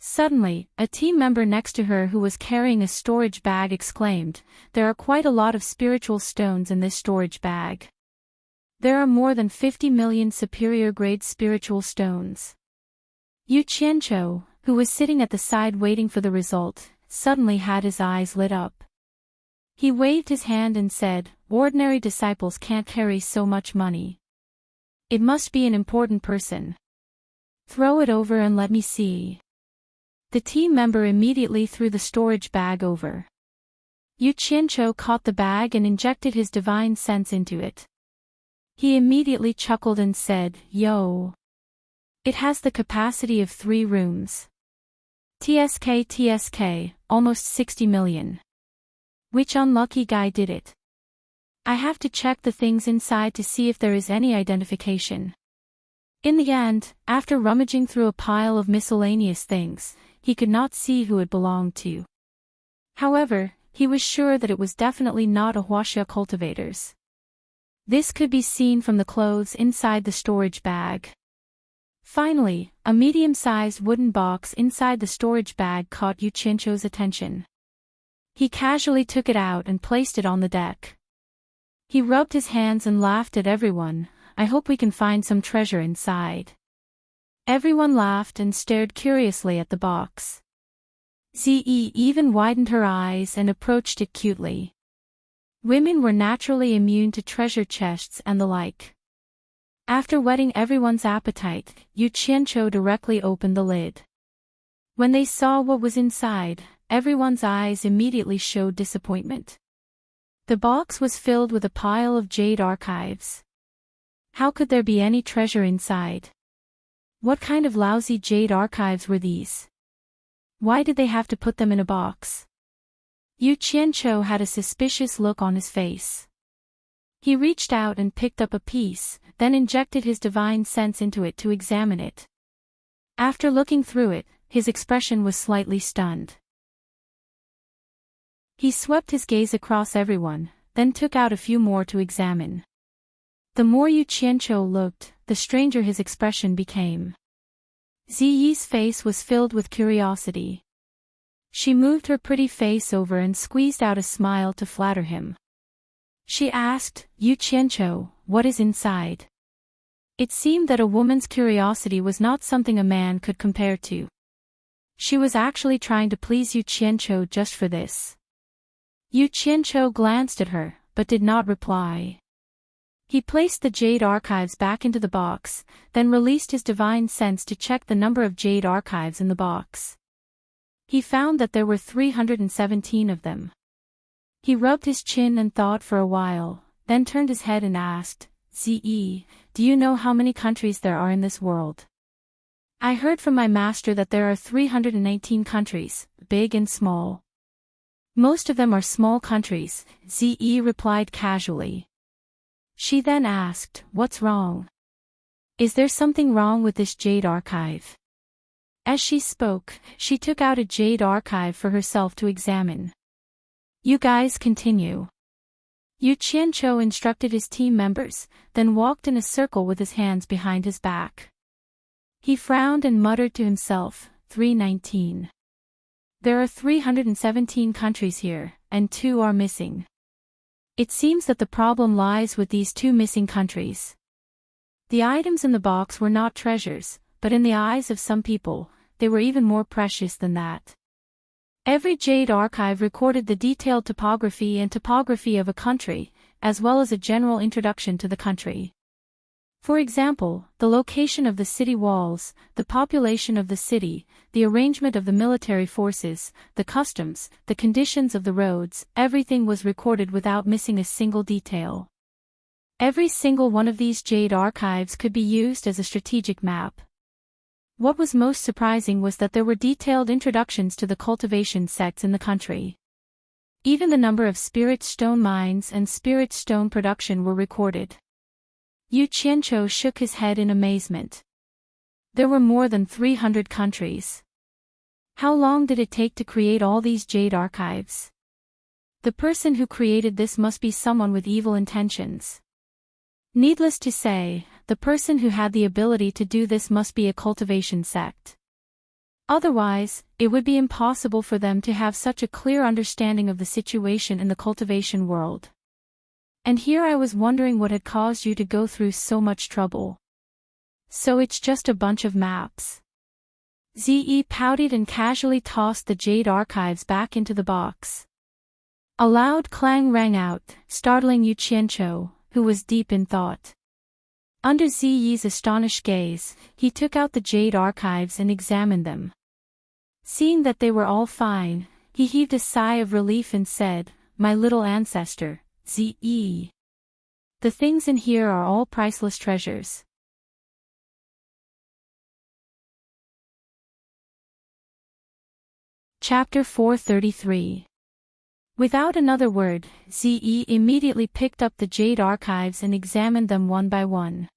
Suddenly, a team member next to her who was carrying a storage bag exclaimed, "There are quite a lot of spiritual stones in this storage bag. There are more than 50 million superior-grade spiritual stones." Yu Qianqiu, who was sitting at the side waiting for the result, suddenly had his eyes lit up. He waved his hand and said, "Ordinary disciples can't carry so much money. It must be an important person. Throw it over and let me see." The team member immediately threw the storage bag over. Yu Qianqiu caught the bag and injected his divine sense into it. He immediately chuckled and said, "Yo! It has the capacity of 3 rooms. TSK, almost 60 million. Which unlucky guy did it? I have to check the things inside to see if there is any identification." In the end, after rummaging through a pile of miscellaneous things, he could not see who it belonged to. However, he was sure that it was definitely not a Huaxia cultivator's. This could be seen from the clothes inside the storage bag. Finally, a medium-sized wooden box inside the storage bag caught Yu Qianqiu's attention. He casually took it out and placed it on the deck. He rubbed his hands and laughed at everyone. "I hope we can find some treasure inside." Everyone laughed and stared curiously at the box. Ze even widened her eyes and approached it cutely. Women were naturally immune to treasure chests and the like. After whetting everyone's appetite, Yu Qianqiu directly opened the lid. When they saw what was inside, everyone's eyes immediately showed disappointment. The box was filled with a pile of jade archives. How could there be any treasure inside? What kind of lousy jade archives were these? Why did they have to put them in a box? Yu Qianqiu had a suspicious look on his face. He reached out and picked up a piece, then injected his divine sense into it to examine it. After looking through it, his expression was slightly stunned. He swept his gaze across everyone, then took out a few more to examine. The more Yu Qianqiu looked, the stranger his expression became. Ziyi's face was filled with curiosity. She moved her pretty face over and squeezed out a smile to flatter him. She asked, "Yu Qianqiu, what is inside?" It seemed that a woman's curiosity was not something a man could compare to. She was actually trying to please Yu Qianqiu just for this. Yu Qianqiu glanced at her, but did not reply. He placed the jade archives back into the box, then released his divine sense to check the number of jade archives in the box. He found that there were 317 of them. He rubbed his chin and thought for a while, then turned his head and asked, "Ze, do you know how many countries there are in this world?" "I heard from my master that there are 318 countries, big and small." "Most of them are small countries," Ze replied casually. She then asked, "What's wrong? Is there something wrong with this jade archive?" As she spoke, she took out a jade archive for herself to examine. "You guys continue." Yu Qianqiu instructed his team members, then walked in a circle with his hands behind his back. He frowned and muttered to himself, 319. There are 317 countries here, and 2 are missing. It seems that the problem lies with these 2 missing countries. The items in the box were not treasures, but in the eyes of some people, they were even more precious than that. Every jade archive recorded the detailed topography of a country, as well as a general introduction to the country. For example, the location of the city walls, the population of the city, the arrangement of the military forces, the customs, the conditions of the roads, everything was recorded without missing a single detail. Every single one of these jade archives could be used as a strategic map. What was most surprising was that there were detailed introductions to the cultivation sects in the country. Even the number of spirit stone mines and spirit stone production were recorded. Yu Qianqiu shook his head in amazement. There were more than 300 countries. How long did it take to create all these jade archives? The person who created this must be someone with evil intentions. Needless to say, the person who had the ability to do this must be a cultivation sect. Otherwise, it would be impossible for them to have such a clear understanding of the situation in the cultivation world. And here I was wondering what had caused you to go through so much trouble. So it's just a bunch of maps. Ze pouted and casually tossed the jade archives back into the box. A loud clang rang out, startling Yu Qianqiu, who was deep in thought. Under Ziyi's astonished gaze, he took out the jade archives and examined them. Seeing that they were all fine, he heaved a sigh of relief and said, "My little ancestor, Ziyi. The things in here are all priceless treasures." Chapter 433. Without another word, Ziyi immediately picked up the jade archives and examined them one by one.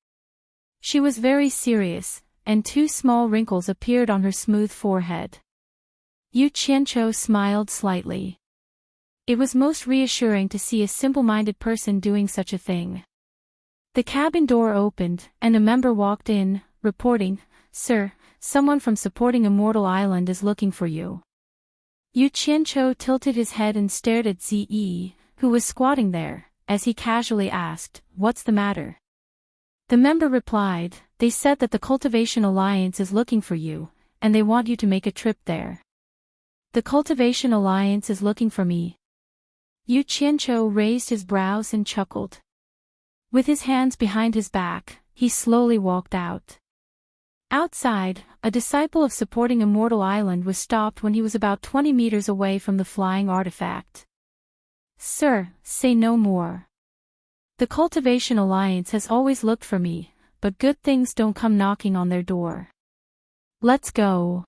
She was very serious, and 2 small wrinkles appeared on her smooth forehead. Yu Qianqiu smiled slightly. It was most reassuring to see a simple-minded person doing such a thing. The cabin door opened, and a member walked in, reporting, "Sir, someone from supporting Immortal Island is looking for you." Yu Qianqiu tilted his head and stared at Ziyi, who was squatting there, as he casually asked, "What's the matter?" The member replied, "They said that the Cultivation Alliance is looking for you, and they want you to make a trip there." "The Cultivation Alliance is looking for me?" Yu Qianqiu raised his brows and chuckled. With his hands behind his back, he slowly walked out. Outside, a disciple of supporting Immortal Island was stopped when he was about 20 meters away from the flying artifact. "Sir, say no more. The Cultivation Alliance has always looked for me, but good things don't come knocking on their door. Let's go."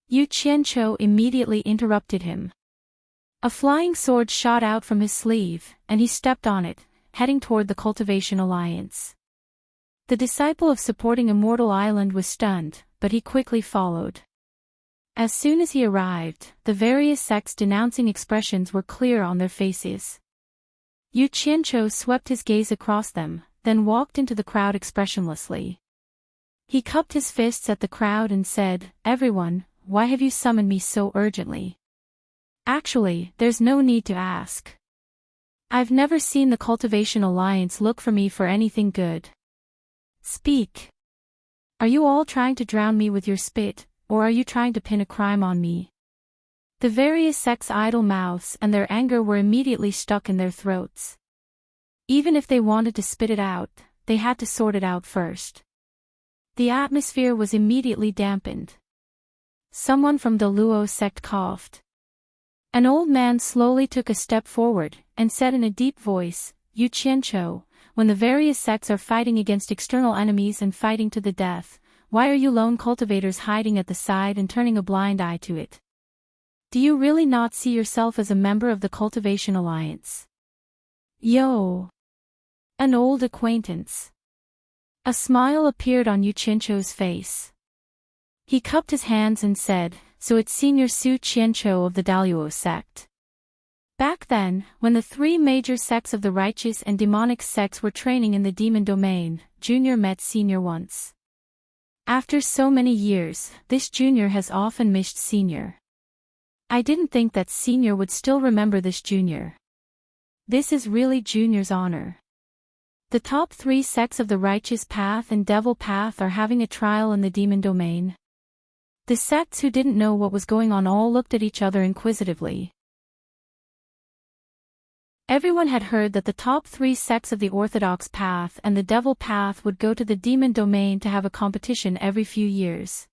Yu Qianqiu immediately interrupted him. A flying sword shot out from his sleeve, and he stepped on it, heading toward the Cultivation Alliance. The disciple of supporting Immortal Island was stunned, but he quickly followed. As soon as he arrived, the various sects' denouncing expressions were clear on their faces. Yu Qianqiu swept his gaze across them, then walked into the crowd expressionlessly. He cupped his fists at the crowd and said, "Everyone, why have you summoned me so urgently? Actually, there's no need to ask. I've never seen the Cultivation Alliance look for me for anything good. Speak. Are you all trying to drown me with your spit, or are you trying to pin a crime on me?" The various sects' idle mouths and their anger were immediately stuck in their throats. Even if they wanted to spit it out, they had to sort it out first. The atmosphere was immediately dampened. Someone from the Luo sect coughed. An old man slowly took a step forward, and said in a deep voice, "Yu Qianqiu, when the various sects are fighting against external enemies and fighting to the death, why are you lone cultivators hiding at the side and turning a blind eye to it? Do you really not see yourself as a member of the Cultivation Alliance?" "Yo." An old acquaintance. A smile appeared on Yu Qianqiu's face. He cupped his hands and said, "So it's Senior Su Qianqiu of the Daluo sect." Back then, when the 3 major sects of the righteous and demonic sects were training in the demon domain, Junior met Senior once. After so many years, this Junior has often missed Senior. I didn't think that Senior would still remember this Junior. This is really Junior's honor. The top 3 sects of the righteous path and devil path are having a trial in the demon domain. The sects who didn't know what was going on all looked at each other inquisitively. Everyone had heard that the top 3 sects of the orthodox path and the devil path would go to the demon domain to have a competition every few years.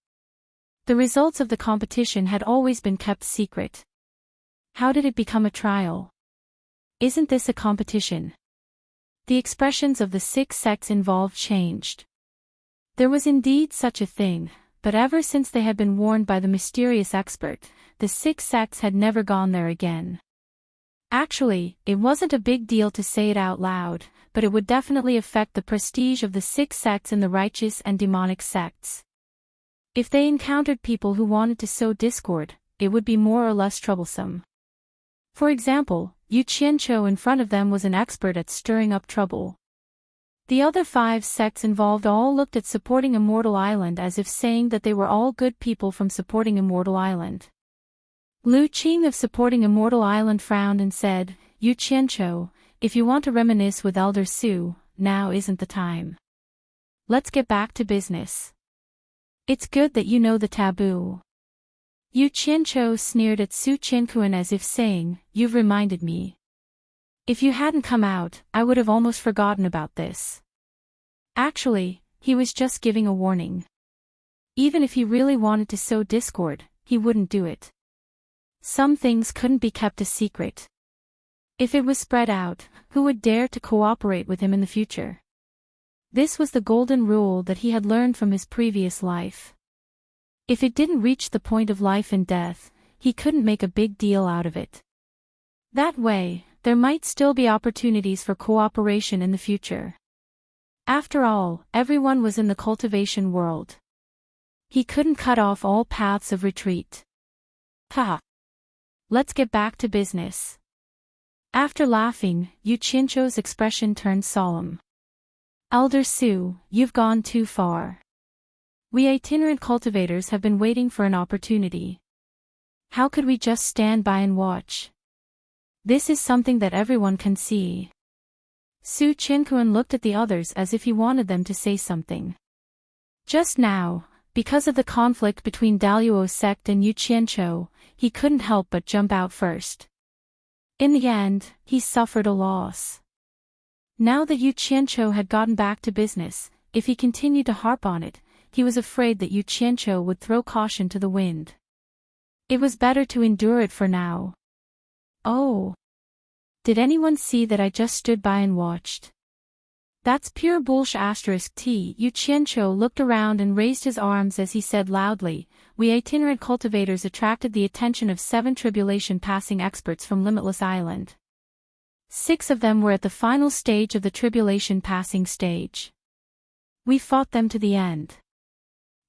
The results of the competition had always been kept secret. How did it become a trial? Isn't this a competition? The expressions of the 6 sects involved changed. There was indeed such a thing, but ever since they had been warned by the mysterious expert, the 6 sects had never gone there again. Actually, it wasn't a big deal to say it out loud, but it would definitely affect the prestige of the 6 sects in the righteous and demonic sects. If they encountered people who wanted to sow discord, it would be more or less troublesome. For example, Yu Qianqiu in front of them was an expert at stirring up trouble. The other 5 sects involved all looked at supporting Immortal Island as if saying that they were all good people from supporting Immortal Island. Lu Qing of supporting Immortal Island frowned and said, Yu Qianqiu, if you want to reminisce with Elder Su, now isn't the time. Let's get back to business. It's good that you know the taboo. Yu Qianqiu sneered at Su Qianquan as if saying, you've reminded me. If you hadn't come out, I would have almost forgotten about this. Actually, he was just giving a warning. Even if he really wanted to sow discord, he wouldn't do it. Some things couldn't be kept a secret. If it was spread out, who would dare to cooperate with him in the future? This was the golden rule that he had learned from his previous life. If it didn't reach the point of life and death, he couldn't make a big deal out of it. That way, there might still be opportunities for cooperation in the future. After all, everyone was in the cultivation world. He couldn't cut off all paths of retreat. Haha. Let's get back to business. After laughing, Yu Qianqiu's expression turned solemn. Elder Su, you've gone too far. We itinerant cultivators have been waiting for an opportunity. How could we just stand by and watch? This is something that everyone can see. Su Qianquan looked at the others as if he wanted them to say something. Just now, because of the conflict between Daluo sect and Yu Qianqiu, he couldn't help but jump out first. In the end, he suffered a loss. Now that Yu Qianqiu had gotten back to business, if he continued to harp on it, he was afraid that Yu Qianqiu would throw caution to the wind. It was better to endure it for now. Oh. Did anyone see that I just stood by and watched? That's pure bullshit. Yu Qianqiu looked around and raised his arms as he said loudly, we itinerant cultivators attracted the attention of 7 tribulation passing experts from Limitless Island. 6 of them were at the final stage of the tribulation passing stage. We fought them to the end.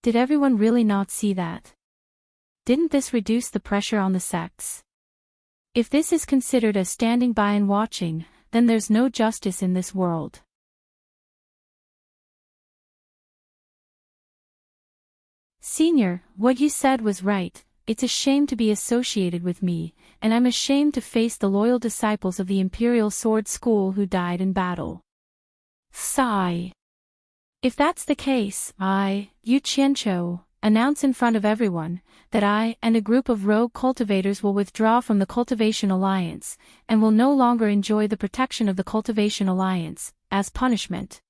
Did everyone really not see that? Didn't this reduce the pressure on the sects? If this is considered as standing by and watching, then there's no justice in this world. Senior, what you said was right. It's a shame to be associated with me, and I'm ashamed to face the loyal disciples of the Imperial Sword School who died in battle. Sigh. If that's the case, Yu Qianqiu, announce in front of everyone, that I and a group of rogue cultivators will withdraw from the Cultivation Alliance, and will no longer enjoy the protection of the Cultivation Alliance, as punishment.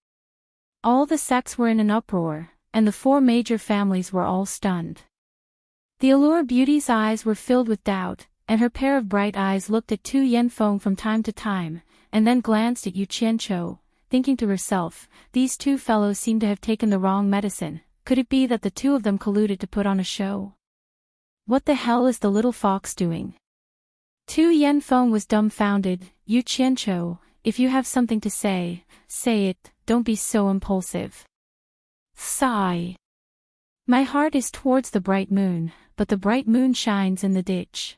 All the sects were in an uproar, and the 4 major families were all stunned. The Allure Beauty's eyes were filled with doubt, and her pair of bright eyes looked at Tu Yanfeng from time to time, and then glanced at Yu Qianqiu, thinking to herself, these 2 fellows seem to have taken the wrong medicine. Could it be that the 2 of them colluded to put on a show? What the hell is the little fox doing? Tu Yanfeng was dumbfounded. Yu Qianqiu, if you have something to say it, don't be so impulsive. Sigh. My heart is towards the bright moon, but the bright moon shines in the ditch.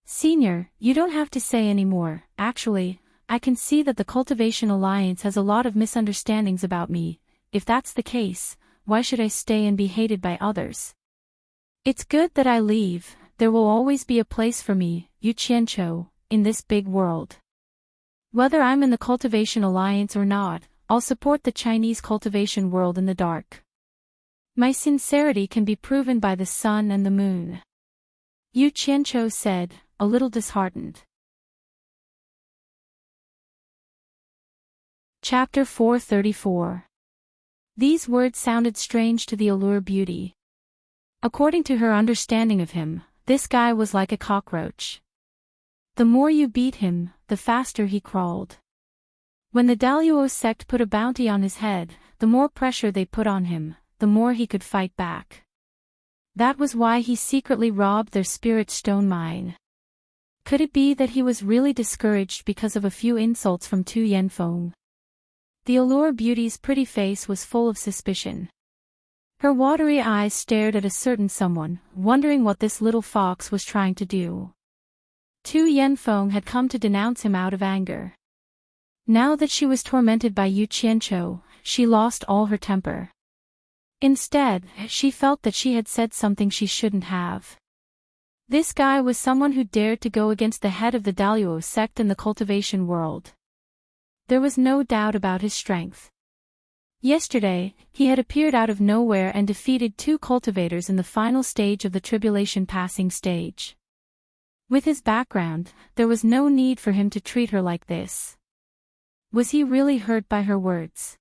Senior, you don't have to say any more. Actually, I can see that the Cultivation Alliance has a lot of misunderstandings about me. If that's the case, why should I stay and be hated by others? It's good that I leave. There will always be a place for me, Yu Qianqiu, in this big world. Whether I'm in the Cultivation Alliance or not, I'll support the Chinese cultivation world in the dark. My sincerity can be proven by the sun and the moon. Yu Qianqiu said, a little disheartened. Chapter 434. These words sounded strange to the Allure Beauty. According to her understanding of him, this guy was like a cockroach. The more you beat him, the faster he crawled. When the Daluo sect put a bounty on his head, the more pressure they put on him, the more he could fight back. That was why he secretly robbed their spirit stone mine. Could it be that he was really discouraged because of a few insults from Tu Yanfeng? The Allure Beauty's pretty face was full of suspicion. Her watery eyes stared at a certain someone, wondering what this little fox was trying to do. Tu Yanfeng had come to denounce him out of anger. Now that she was tormented by Yu Qianqiu, she lost all her temper. Instead, she felt that she had said something she shouldn't have. This guy was someone who dared to go against the head of the Daluo sect in the cultivation world. There was no doubt about his strength. Yesterday, he had appeared out of nowhere and defeated 2 cultivators in the final stage of the tribulation passing stage. With his background, there was no need for him to treat her like this. Was he really hurt by her words?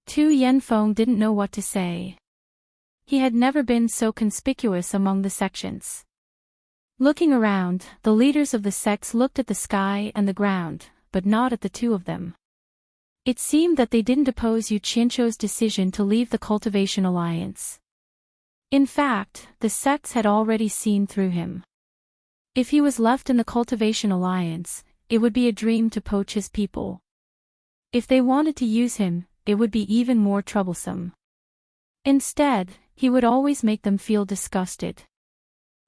Tu Yanfeng didn't know what to say. He had never been so conspicuous among the sections. Looking around, the leaders of the sects looked at the sky and the ground, but not at the two of them. It seemed that they didn't oppose Yu Qianqiu's decision to leave the Cultivation Alliance. In fact, the sects had already seen through him. If he was left in the Cultivation Alliance, it would be a dream to poach his people. If they wanted to use him, it would be even more troublesome. Instead, he would always make them feel disgusted.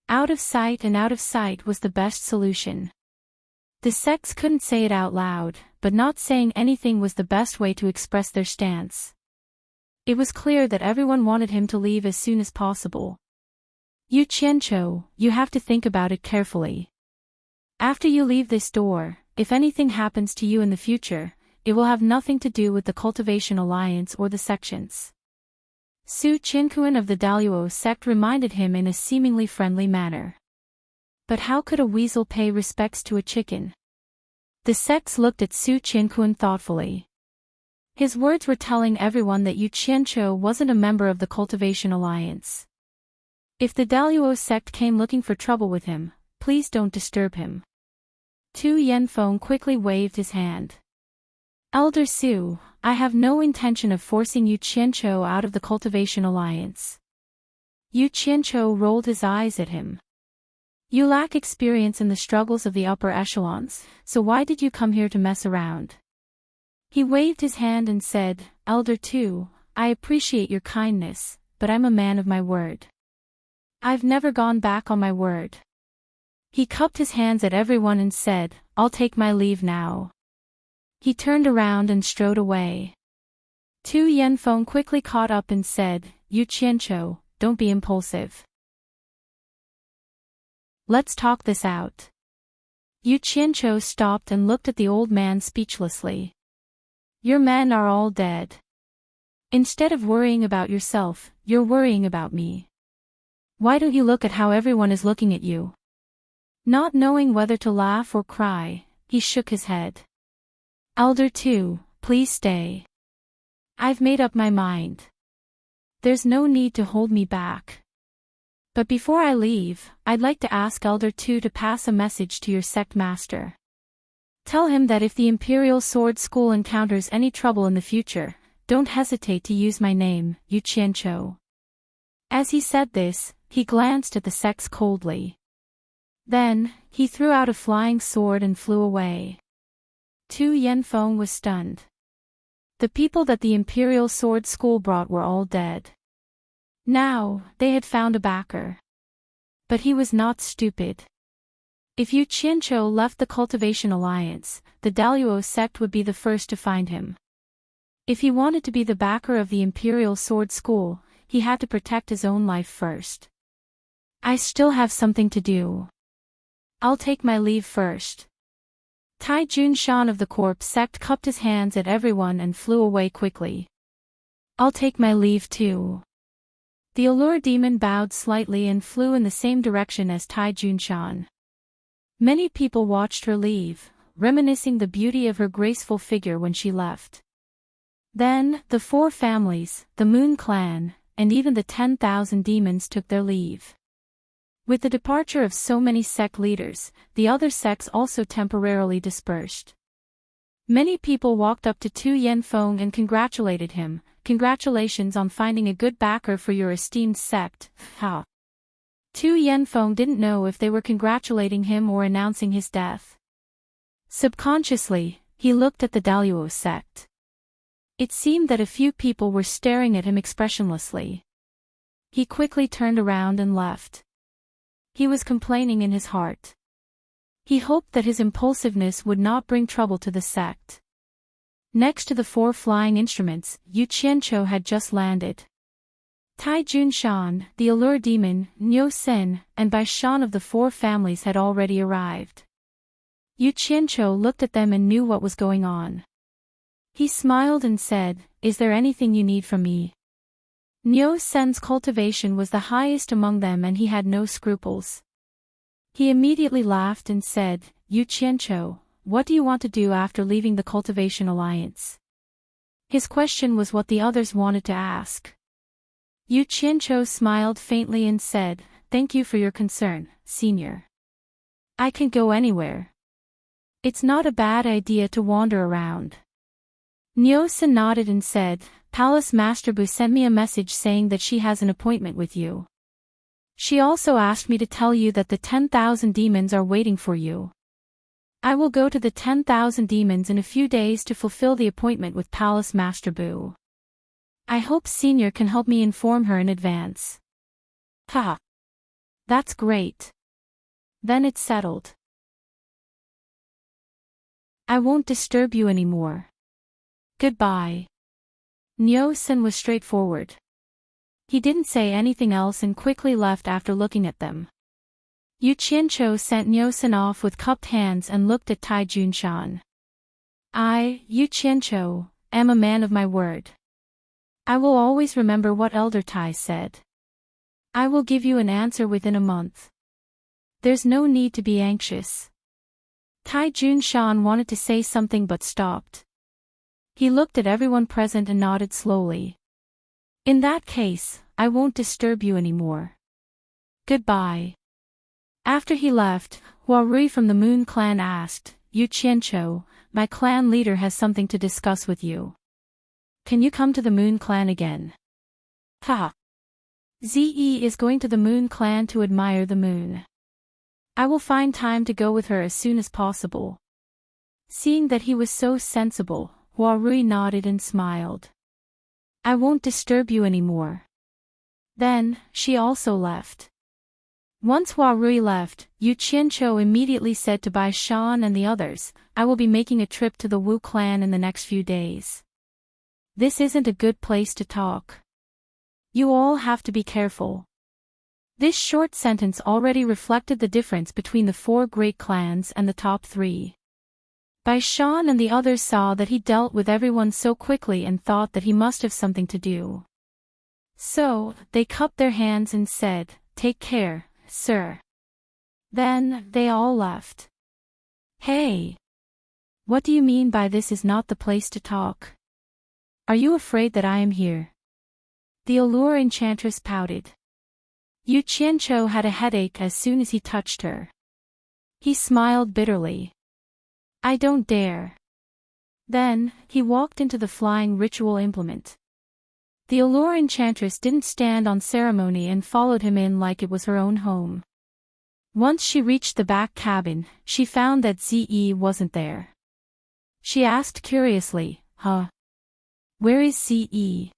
Out of sight and out of sight was the best solution. The sects couldn't say it out loud, but not saying anything was the best way to express their stance. It was clear that everyone wanted him to leave as soon as possible. Yu Qianqiu, you have to think about it carefully. After you leave this door, if anything happens to you in the future, it will have nothing to do with the Cultivation Alliance or the sections. Su Qinkuan of the Daluo sect reminded him in a seemingly friendly manner. But how could a weasel pay respects to a chicken? The sects looked at Su Qinkuan thoughtfully. His words were telling everyone that Yu Qianqiu wasn't a member of the Cultivation Alliance. If the Daluo sect came looking for trouble with him, please don't disturb him. Tu Yanfeng quickly waved his hand. Elder Su, I have no intention of forcing Yu Qianqiu out of the Cultivation Alliance. Yu Qianqiu rolled his eyes at him. You lack experience in the struggles of the upper echelons, so why did you come here to mess around? He waved his hand and said, Elder Tu, I appreciate your kindness, but I'm a man of my word. I've never gone back on my word. He cupped his hands at everyone and said, I'll take my leave now. He turned around and strode away. Tu Yanfeng quickly caught up and said, Yu Qianqiu, don't be impulsive. Let's talk this out. Yu Qianqiu stopped and looked at the old man speechlessly. Your men are all dead. Instead of worrying about yourself, you're worrying about me. Why don't you look at how everyone is looking at you? Not knowing whether to laugh or cry, he shook his head. Elder Tu, please stay. I've made up my mind. There's no need to hold me back. But before I leave, I'd like to ask Elder Tu to pass a message to your sect master. Tell him that if the Imperial Sword School encounters any trouble in the future, don't hesitate to use my name, Yu Qianqiu. As he said this, he glanced at the sects coldly. Then, he threw out a flying sword and flew away. Tu Yanfeng was stunned. The people that the Imperial Sword School brought were all dead. Now, they had found a backer. But he was not stupid. If Yu Qianqiu left the Cultivation Alliance, the Daluo sect would be the first to find him. If he wanted to be the backer of the Imperial Sword School, he had to protect his own life first. I still have something to do. I'll take my leave first. Tai Junshan of the Corp sect cupped his hands at everyone and flew away quickly. I'll take my leave too. The Allure Demon bowed slightly and flew in the same direction as Tai Junshan. Many people watched her leave, reminiscing the beauty of her graceful figure when she left. Then, the 4 families, the Moon Clan, and even the 10,000 demons took their leave. With the departure of so many sect leaders, the other sects also temporarily dispersed. Many people walked up to Tu Yanfeng and congratulated him. Congratulations on finding a good backer for your esteemed sect, ha. Tu Yanfeng didn't know if they were congratulating him or announcing his death. Subconsciously, he looked at the Daluo sect. It seemed that a few people were staring at him expressionlessly. He quickly turned around and left. He was complaining in his heart. He hoped that his impulsiveness would not bring trouble to the sect. Next to the 4 flying instruments, Yu Qianqiu had just landed. Tai Junshan, the allure demon, Niu Sen, and Bai Shan of the 4 families had already arrived. Yu Qianqiu looked at them and knew what was going on. He smiled and said, "Is there anything you need from me?" Niu Sen's cultivation was the highest among them and he had no scruples. He immediately laughed and said, "Yu Qianqiu, what do you want to do after leaving the Cultivation Alliance?" His question was what the others wanted to ask. Yu Qianqiu smiled faintly and said, "Thank you for your concern, senior. I can go anywhere. It's not a bad idea to wander around." Niu Sen nodded and said, "Palace Master Bu sent me a message saying that she has an appointment with you. She also asked me to tell you that the 10,000 demons are waiting for you. I will go to the 10,000 demons in a few days to fulfill the appointment with Palace Master Bu. I hope Senior can help me inform her in advance." "Ha! That's great. Then it's settled. I won't disturb you anymore. Goodbye." Niu Sen was straightforward. He didn't say anything else and quickly left after looking at them. Yu Qianqiu sent Niu Sen off with cupped hands and looked at Tai Junshan. "I, Yu Qianqiu, am a man of my word. I will always remember what Elder Tai said. I will give you an answer within a month. There's no need to be anxious." Tai Junshan wanted to say something but stopped. He looked at everyone present and nodded slowly. "In that case, I won't disturb you anymore. Goodbye." After he left, Huarui from the Moon Clan asked, "Yu Qianqiu, my clan leader has something to discuss with you. Can you come to the Moon Clan again?" "Ha! Ze is going to the Moon Clan to admire the moon. I will find time to go with her as soon as possible." Seeing that he was so sensible, Huarui nodded and smiled. "I won't disturb you anymore." Then, she also left. Once Huarui left, Yu Qianqiu immediately said to Bai Shan and the others, "I will be making a trip to the Wu clan in the next few days. This isn't a good place to talk. You all have to be careful." This short sentence already reflected the difference between the 4 great clans and the top 3. Bai Shan and the others saw that he dealt with everyone so quickly and thought that he must have something to do. So, they cupped their hands and said, "Take care, sir." Then, they all left. "Hey! What do you mean by this is not the place to talk? Are you afraid that I am here?" The allure enchantress pouted. Yu Qianqiu had a headache as soon as he touched her. He smiled bitterly. "I don't dare." Then, he walked into the flying ritual implement. The allure enchantress didn't stand on ceremony and followed him in like it was her own home. Once she reached the back cabin, she found that Ze wasn't there. She asked curiously, "Huh? Where is Ze?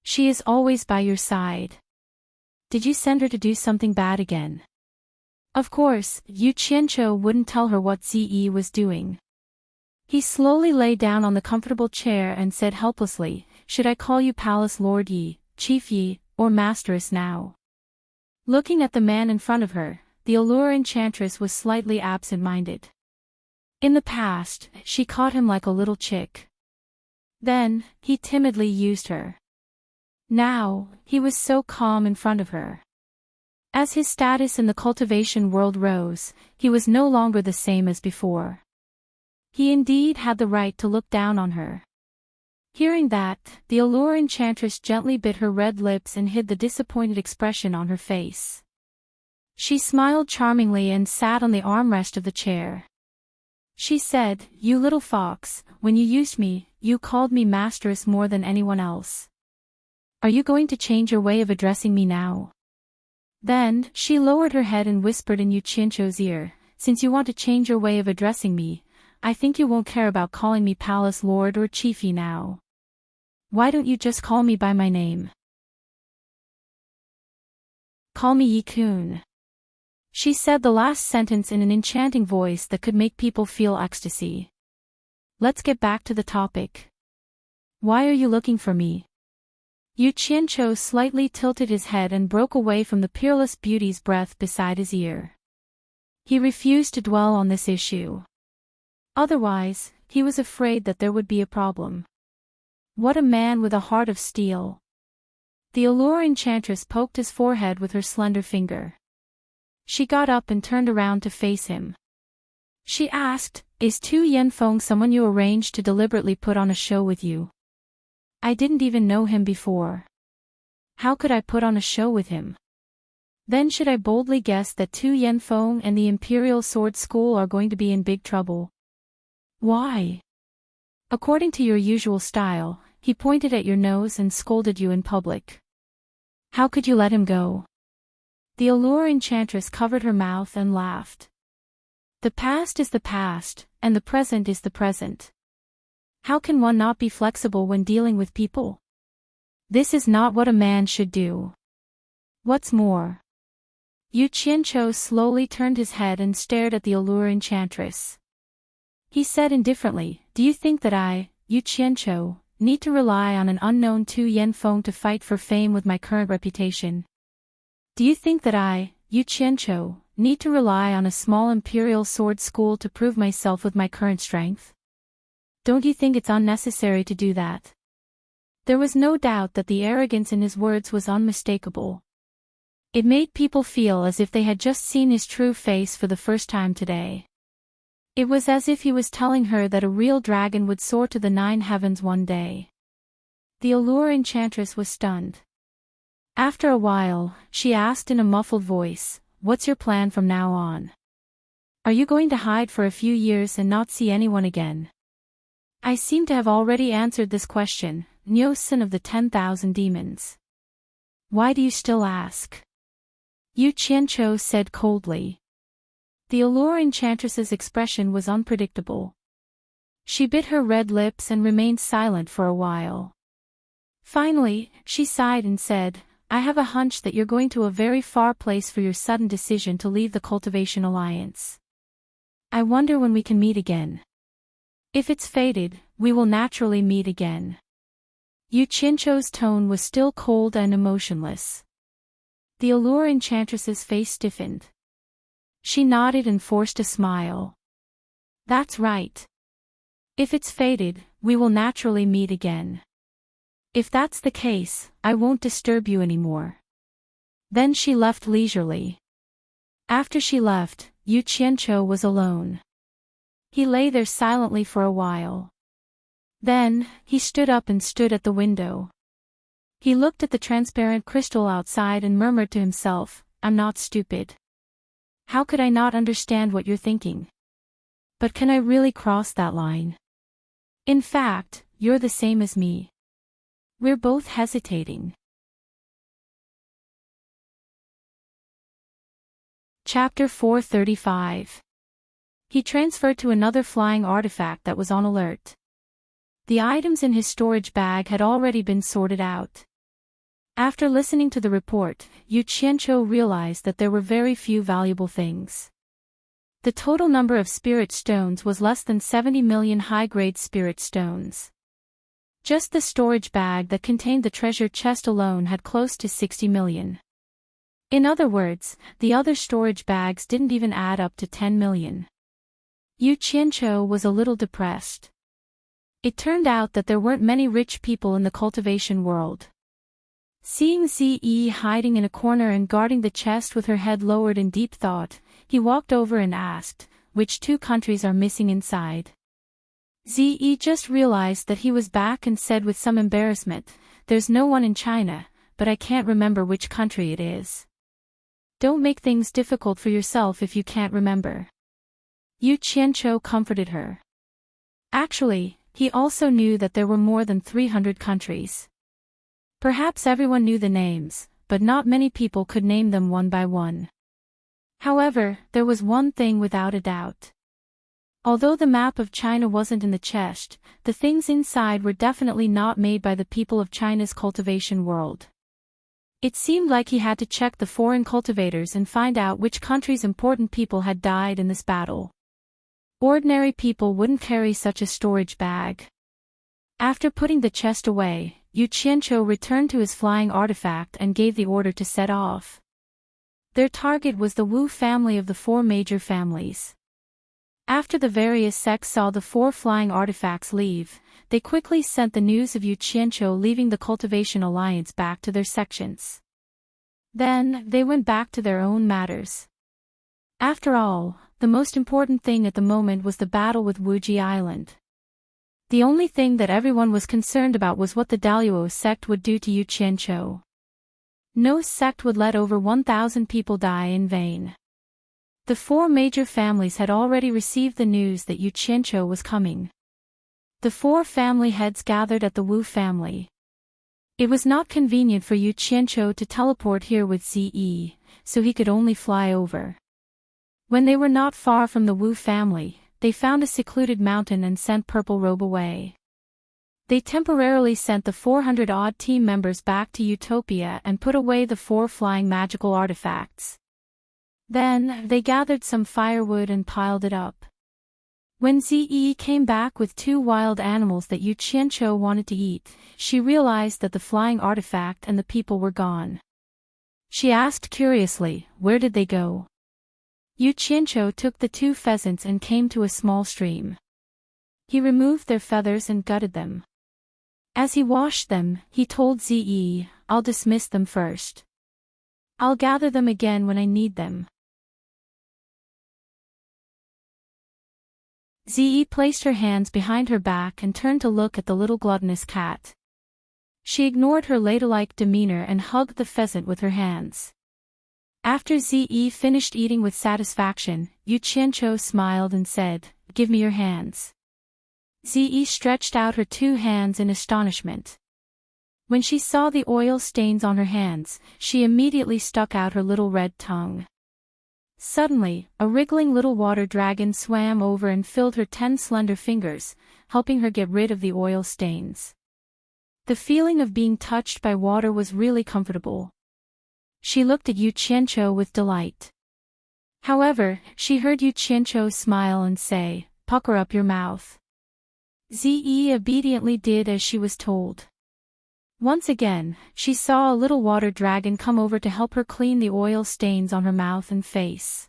She is always by your side. Did you send her to do something bad again?" Of course, Yu Qianqiu wouldn't tell her what Ze was doing. He slowly lay down on the comfortable chair and said helplessly, "Should I call you Palace Lord Yi, Chief Yi, or Masteress now?" Looking at the man in front of her, the allure enchantress was slightly absent-minded. In the past, she caught him like a little chick. Then, he timidly used her. Now, he was so calm in front of her. As his status in the cultivation world rose, he was no longer the same as before. He indeed had the right to look down on her. Hearing that, the allure enchantress gently bit her red lips and hid the disappointed expression on her face. She smiled charmingly and sat on the armrest of the chair. She said, "You little fox, when you used me, you called me Masteress more than anyone else. Are you going to change your way of addressing me now?" Then, she lowered her head and whispered in Yu Qianzhou's ear, "Since you want to change your way of addressing me, I think you won't care about calling me Palace Lord or Chiefy now. Why don't you just call me by my name? Call me Yi-kun." She said the last sentence in an enchanting voice that could make people feel ecstasy. "Let's get back to the topic. Why are you looking for me?" Yu Qianzhou slightly tilted his head and broke away from the peerless beauty's breath beside his ear. He refused to dwell on this issue. Otherwise, he was afraid that there would be a problem. What a man with a heart of steel. The Allure Enchantress poked his forehead with her slender finger. She got up and turned around to face him. She asked, "Is Tu Yanfeng someone you arranged to deliberately put on a show with you? I didn't even know him before. How could I put on a show with him? Then should I boldly guess that Tu Yanfeng and the Imperial Sword School are going to be in big trouble? Why? According to your usual style, he pointed at your nose and scolded you in public. How could you let him go?" The Allure Enchantress covered her mouth and laughed. "The past is the past, and the present is the present. How can one not be flexible when dealing with people? This is not what a man should do. What's more..." Yu Qianzhou slowly turned his head and stared at the Allure Enchantress. He said indifferently, "Do you think that I, Yu Qianzhou, need to rely on an unknown Tu Yanfeng to fight for fame with my current reputation? Do you think that I, Yu Qianzhou, need to rely on a small Imperial Sword School to prove myself with my current strength? Don't you think it's unnecessary to do that?" There was no doubt that the arrogance in his words was unmistakable. It made people feel as if they had just seen his true face for the first time today. It was as if he was telling her that a real dragon would soar to the 9 heavens one day. The Allure Enchantress was stunned. After a while, she asked in a muffled voice, "What's your plan from now on? Are you going to hide for a few years and not see anyone again?" "I seem to have already answered this question, Nyo-san of the 10,000 demons. Why do you still ask?" Yu Qianzhou said coldly. The Allure Enchantress's expression was unpredictable. She bit her red lips and remained silent for a while. Finally, she sighed and said, "I have a hunch that you're going to a very far place for your sudden decision to leave the Cultivation Alliance. I wonder when we can meet again. If it's fated, we will naturally meet again." Yu Qianzhou's tone was still cold and emotionless. The Allure Enchantress's face stiffened. She nodded and forced a smile. "That's right. If it's fated, we will naturally meet again. If that's the case, I won't disturb you anymore." Then she left leisurely. After she left, Yu Qianzhou was alone. He lay there silently for a while. Then, he stood up and stood at the window. He looked at the transparent crystal outside and murmured to himself, "I'm not stupid. How could I not understand what you're thinking? But can I really cross that line? In fact, you're the same as me. We're both hesitating." Chapter 435. He transferred to another flying artifact that was on alert. The items in his storage bag had already been sorted out. After listening to the report, Yu Qianzhou realized that there were very few valuable things. The total number of spirit stones was less than 70 million high-grade spirit stones. Just the storage bag that contained the treasure chest alone had close to 60 million. In other words, the other storage bags didn't even add up to 10 million. Yu Qianzhou was a little depressed. It turned out that there weren't many rich people in the cultivation world. Seeing Zi hiding in a corner and guarding the chest with her head lowered in deep thought, he walked over and asked, "Which 2 countries are missing inside?" Zi just realized that he was back and said with some embarrassment, "There's no one in China, but I can't remember which country it is." "Don't make things difficult for yourself if you can't remember." Yu Qianzhou comforted her. Actually, he also knew that there were more than 300 countries. Perhaps everyone knew the names, but not many people could name them one by one. However, there was one thing without a doubt. Although the map of China wasn't in the chest, the things inside were definitely not made by the people of China's cultivation world. It seemed like he had to check the foreign cultivators and find out which country's important people had died in this battle. Ordinary people wouldn't carry such a storage bag. After putting the chest away, Yu Qianqiu returned to his flying artifact and gave the order to set off. Their target was the Wu family of the four major families. After the various sects saw the four flying artifacts leave, they quickly sent the news of Yu Qianqiu leaving the Cultivation Alliance back to their sections. Then, they went back to their own matters. After all, the most important thing at the moment was the battle with Wuji Island. The only thing that everyone was concerned about was what the Daluo sect would do to Yu Qianqiu. No sect would let over 1,000 people die in vain. The four major families had already received the news that Yu Qianqiu was coming. The four family heads gathered at the Wu family. It was not convenient for Yu Qianqiu to teleport here with Ze, so he could only fly over. When they were not far from the Wu family, they found a secluded mountain and sent Purple Robe away. They temporarily sent the 400-odd team members back to Utopia and put away the four flying magical artifacts. Then, they gathered some firewood and piled it up. When Ze came back with two wild animals that Yu Qianqiu wanted to eat, she realized that the flying artifact and the people were gone. She asked curiously, where did they go? Yu Qianqiu took the two pheasants and came to a small stream. He removed their feathers and gutted them. As he washed them, he told Ze, I'll dismiss them first. I'll gather them again when I need them. Ze placed her hands behind her back and turned to look at the little gluttonous cat. She ignored her ladylike demeanor and hugged the pheasant with her hands. After Ze finished eating with satisfaction, Yu Qianqiu smiled and said, Give me your hands. Ze stretched out her two hands in astonishment. When she saw the oil stains on her hands, she immediately stuck out her little red tongue. Suddenly, a wriggling little water dragon swam over and filled her 10 slender fingers, helping her get rid of the oil stains. The feeling of being touched by water was really comfortable. She looked at Yu Qianqiu with delight. However, she heard Yu Qianqiu smile and say, Pucker up your mouth. Ze obediently did as she was told. Once again, she saw a little water dragon come over to help her clean the oil stains on her mouth and face.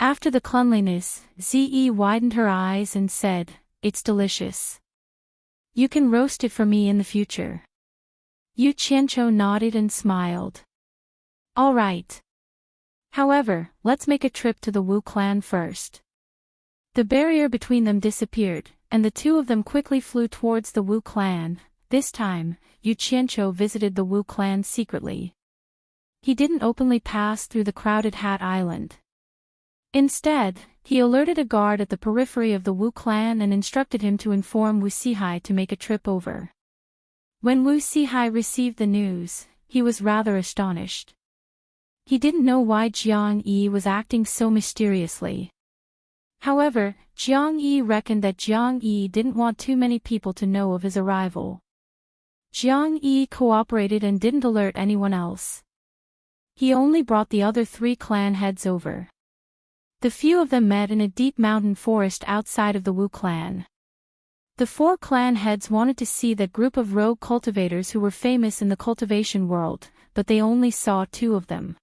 After the cleanliness, Ze widened her eyes and said, It's delicious. You can roast it for me in the future. Yu Qianqiu nodded and smiled. All right. However, let's make a trip to the Wu clan first. The barrier between them disappeared, and the two of them quickly flew towards the Wu clan. This time, Yu Qianqiu visited the Wu clan secretly. He didn't openly pass through the crowded Hat Island. Instead, he alerted a guard at the periphery of the Wu clan and instructed him to inform Wu Sihai to make a trip over. When Wu Sihai received the news, he was rather astonished. He didn't know why Jiang Yi was acting so mysteriously. However, Jiang Yi reckoned that Jiang Yi didn't want too many people to know of his arrival. Jiang Yi cooperated and didn't alert anyone else. He only brought the other 3 clan heads over. The few of them met in a deep mountain forest outside of the Wu clan. The 4 clan heads wanted to see that group of rogue cultivators who were famous in the cultivation world, but they only saw 2 of them.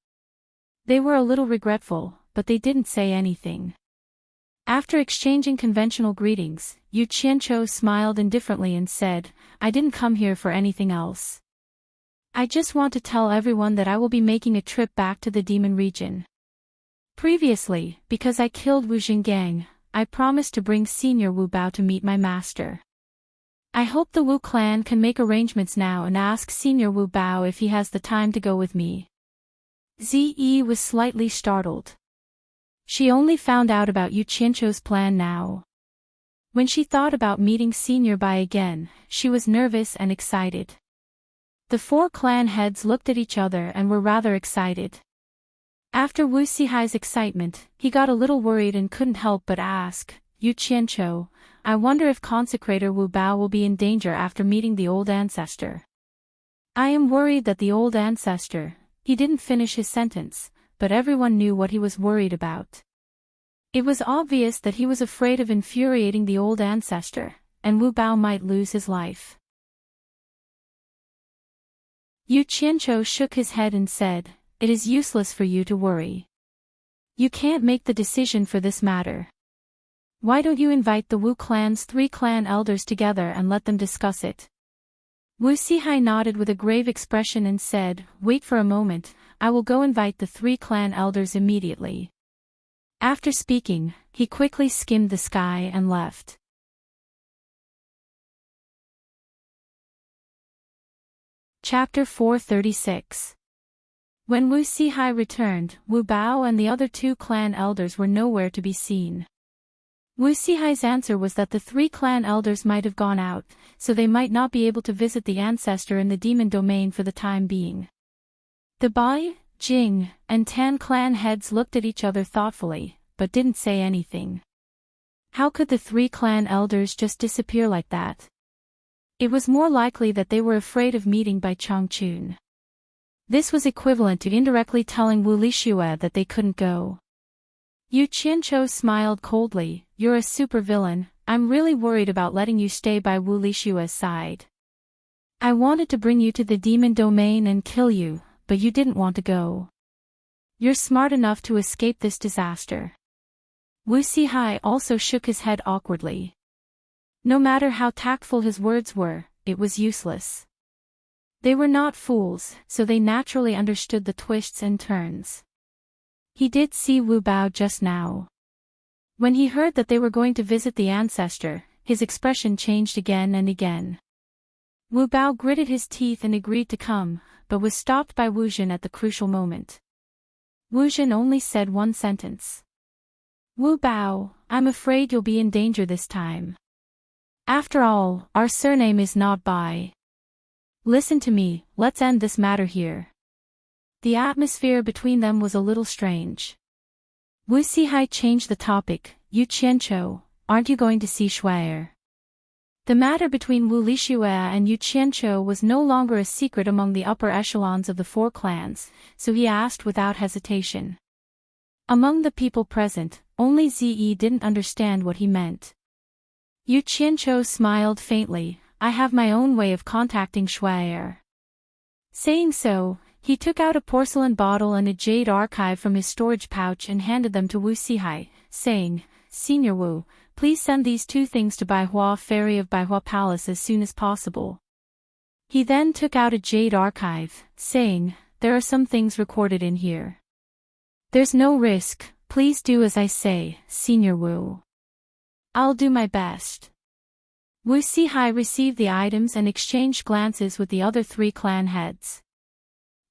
They were a little regretful, but they didn't say anything. After exchanging conventional greetings, Yu Qianqiu smiled indifferently and said, I didn't come here for anything else. I just want to tell everyone that I will be making a trip back to the demon region. Previously, because I killed Wu Jinggang, I promised to bring Senior Wu Bao to meet my master. I hope the Wu clan can make arrangements now and ask Senior Wu Bao if he has the time to go with me. Ze was slightly startled. She only found out about Yu Qianqiu's plan now. When she thought about meeting Senior Bai again, she was nervous and excited. The 4 clan heads looked at each other and were rather excited. After Wu Sihai's excitement, he got a little worried and couldn't help but ask, Yu Qianqiu, I wonder if consecrator Wu Bao will be in danger after meeting the old ancestor. I am worried that the old ancestor, he didn't finish his sentence, but everyone knew what he was worried about. It was obvious that he was afraid of infuriating the old ancestor, and Wu Bao might lose his life. Yu Qianqiu shook his head and said, It is useless for you to worry. You can't make the decision for this matter. Why don't you invite the Wu clan's 3 clan elders together and let them discuss it? Wu Sihai nodded with a grave expression and said, Wait for a moment, I will go invite the 3 clan elders immediately. After speaking, he quickly skimmed the sky and left. Chapter 436. When Wu Sihai returned, Wu Bao and the other 2 clan elders were nowhere to be seen. Wu Sihai's answer was that the 3 clan elders might have gone out, so they might not be able to visit the ancestor in the demon domain for the time being. The Bai, Jing, and Tan clan heads looked at each other thoughtfully, but didn't say anything. How could the 3 clan elders just disappear like that? It was more likely that they were afraid of meeting Bai Changchun. This was equivalent to indirectly telling Wu Lixue that they couldn't go. Yu Qianqiu smiled coldly, You're a supervillain, I'm really worried about letting you stay by Wu Lixue's side. I wanted to bring you to the demon domain and kill you, but you didn't want to go. You're smart enough to escape this disaster. Wu Sihai also shook his head awkwardly. No matter how tactful his words were, it was useless. They were not fools, so they naturally understood the twists and turns. He did see Wu Bao just now. When he heard that they were going to visit the ancestor, his expression changed again and again. Wu Bao gritted his teeth and agreed to come, but was stopped by Wu Jin at the crucial moment. Wu Jin only said one sentence. Wu Bao, I'm afraid you'll be in danger this time. After all, our surname is not Bai. Listen to me, let's end this matter here. The atmosphere between them was a little strange. Wu Sihai changed the topic, Yu Qianqiu, aren't you going to see Shuai'er? The matter between Wu Lixue and Yu Qianqiu was no longer a secret among the upper echelons of the 4 clans, so he asked without hesitation. Among the people present, only Zi didn't understand what he meant. Yu Qianqiu smiled faintly, I have my own way of contacting Shuai'er. Saying so, he took out a porcelain bottle and a jade archive from his storage pouch and handed them to Wu Sihai, saying, Senior Wu, please send these 2 things to Baihua Ferry of Baihua Palace as soon as possible. He then took out a jade archive, saying, There are some things recorded in here. There's no risk, please do as I say, Senior Wu. I'll do my best. Wu Sihai received the items and exchanged glances with the other 3 clan heads.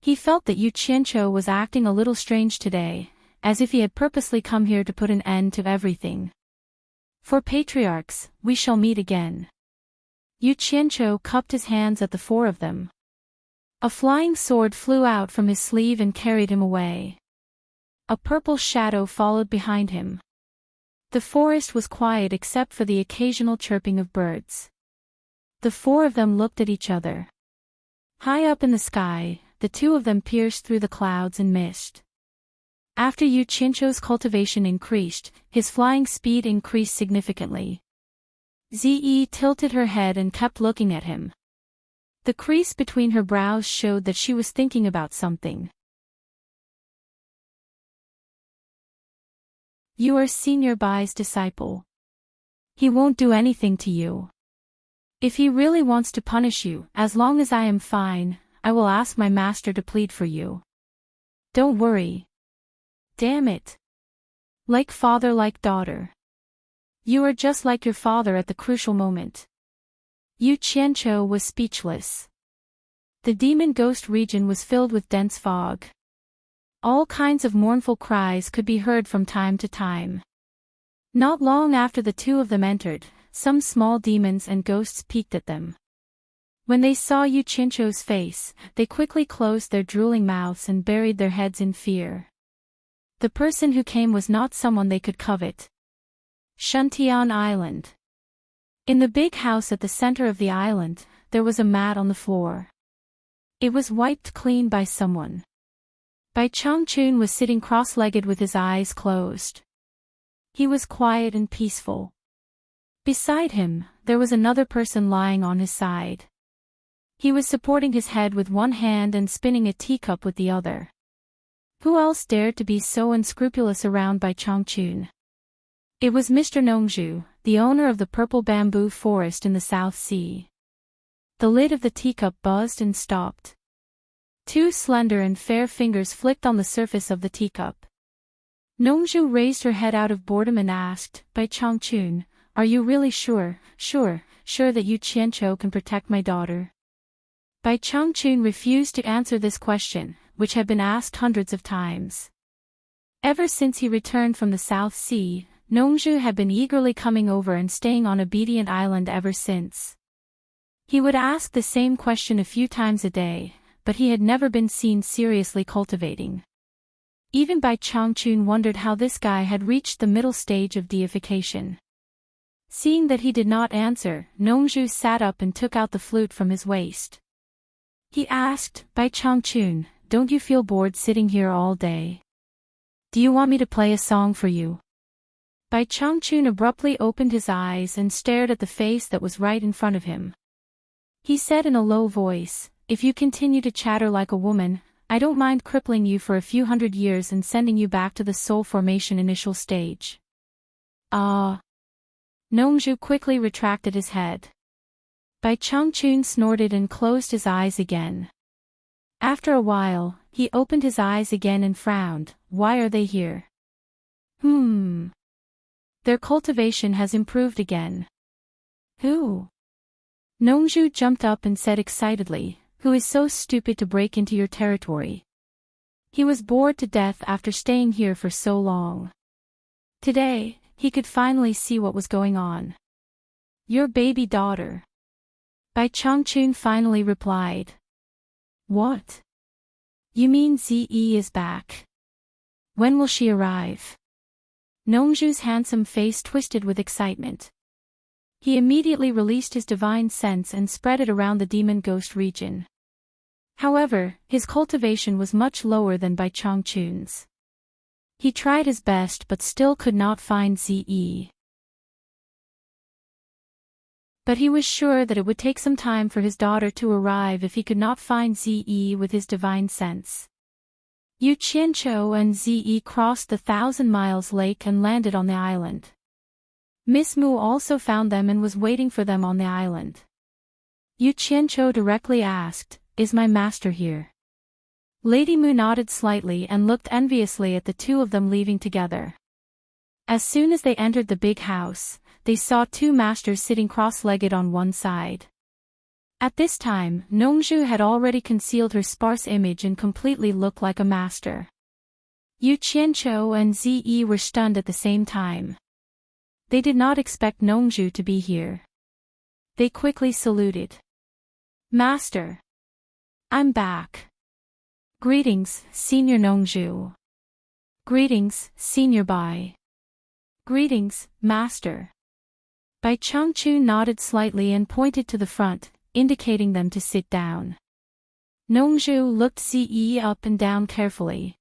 He felt that Yu Qianqiu was acting a little strange today, as if he had purposely come here to put an end to everything. For patriarchs, we shall meet again. Yu Qianqiu cupped his hands at the 4 of them. A flying sword flew out from his sleeve and carried him away. A purple shadow followed behind him. The forest was quiet except for the occasional chirping of birds. The 4 of them looked at each other. High up in the sky, the 2 of them pierced through the clouds and mist. After Yu Qianqiu's cultivation increased, his flying speed increased significantly. Zi tilted her head and kept looking at him. The crease between her brows showed that she was thinking about something. You are Senior Bai's disciple. He won't do anything to you. If he really wants to punish you, as long as I am fine, I will ask my master to plead for you. Don't worry. Damn it. Like father like daughter. You are just like your father at the crucial moment. Yu Qianqiu was speechless. The demon ghost region was filled with dense fog. All kinds of mournful cries could be heard from time to time. Not long after the 2 of them entered, some small demons and ghosts peeked at them. When they saw Yu Qianqiu's face, they quickly closed their drooling mouths and buried their heads in fear. The person who came was not someone they could covet. Shuntian Island. In the big house at the center of the island, there was a mat on the floor. It was wiped clean by someone. Bai Changchun was sitting cross-legged with his eyes closed. He was quiet and peaceful. Beside him, there was another person lying on his side. He was supporting his head with one hand and spinning a teacup with the other. Who else dared to be so unscrupulous around Bai Changchun? It was Mr. Nongzhu, the owner of the purple bamboo forest in the South Sea. The lid of the teacup buzzed and stopped. Two slender and fair fingers flicked on the surface of the teacup. Nongzhu raised her head out of boredom and asked, Bai Changchun, are you really sure that Yu Qianqiu can protect my daughter? Bai Changchun refused to answer this question, which had been asked hundreds of times. Ever since he returned from the South Sea, Nongzhu had been eagerly coming over and staying on Obedient Island ever since. He would ask the same question a few times a day, but he had never been seen seriously cultivating. Even Bai Changchun wondered how this guy had reached the middle stage of deification. Seeing that he did not answer, Nongzhu sat up and took out the flute from his waist. He asked, Bai Changchun, don't you feel bored sitting here all day? Do you want me to play a song for you? Bai Changchun abruptly opened his eyes and stared at the face that was right in front of him. He said in a low voice, if you continue to chatter like a woman, I don't mind crippling you for a few hundred years and sending you back to the soul formation initial stage. Ah. Nongzhu quickly retracted his head. Bai Changchun snorted and closed his eyes again. After a while, he opened his eyes again and frowned. Why are they here? Their cultivation has improved again. Who? Nongzhu jumped up and said excitedly, who is so stupid to break into your territory? He was bored to death after staying here for so long. Today, he could finally see what was going on. Your baby daughter. Bai Changchun finally replied. What? You mean Zi is back? When will she arrive? Nongzhu's handsome face twisted with excitement. He immediately released his divine sense and spread it around the demon ghost region. However, his cultivation was much lower than Bai Changchun's. He tried his best but still could not find Zi. But he was sure that it would take some time for his daughter to arrive if he could not find Zi with his divine sense. Yu Qianqiu and Zi crossed the 1,000 lake and landed on the island. Miss Mu also found them and was waiting for them on the island. Yu Qianqiu directly asked, is my master here? Lady Mu nodded slightly and looked enviously at the two of them leaving together. As soon as they entered the big house, they saw two masters sitting cross-legged on one side. At this time, Nongzhu had already concealed her sparse image and completely looked like a master. Yu Qianqiu and Zi were stunned at the same time. They did not expect Nongzhu to be here. They quickly saluted. Master. I'm back. Greetings, Senior Nongzhu. Greetings, Senior Bai. Greetings, Master. Bai Changchun nodded slightly and pointed to the front, indicating them to sit down. Nongzhu looked Zi up and down carefully.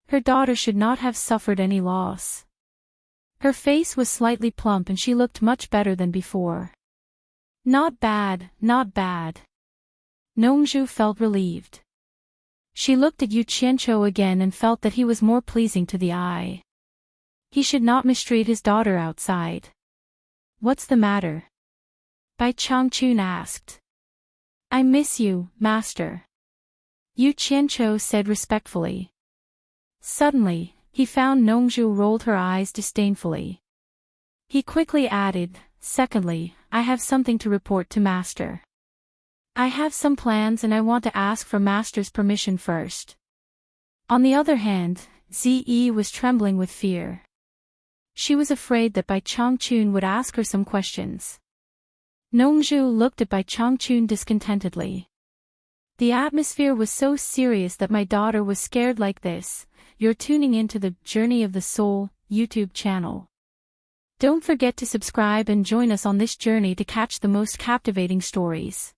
Her daughter should not have suffered any loss. Her face was slightly plump and she looked much better than before. Not bad, not bad. Nongzhu felt relieved. She looked at Yu Qianqiu again and felt that he was more pleasing to the eye. He should not mistreat his daughter outside. What's the matter? Bai Changchun asked. I miss you, Master. Yu Qianqiu said respectfully. Suddenly, he found Nongzhu rolled her eyes disdainfully. He quickly added, secondly, I have something to report to Master. I have some plans and I want to ask for Master's permission first. On the other hand, Zi was trembling with fear. She was afraid that Bai Changchun would ask her some questions. Nongzhu looked at Bai Changchun discontentedly. The atmosphere was so serious that my daughter was scared like this. You're tuning into the Journey of the Soul YouTube channel. Don't forget to subscribe and join us on this journey to catch the most captivating stories.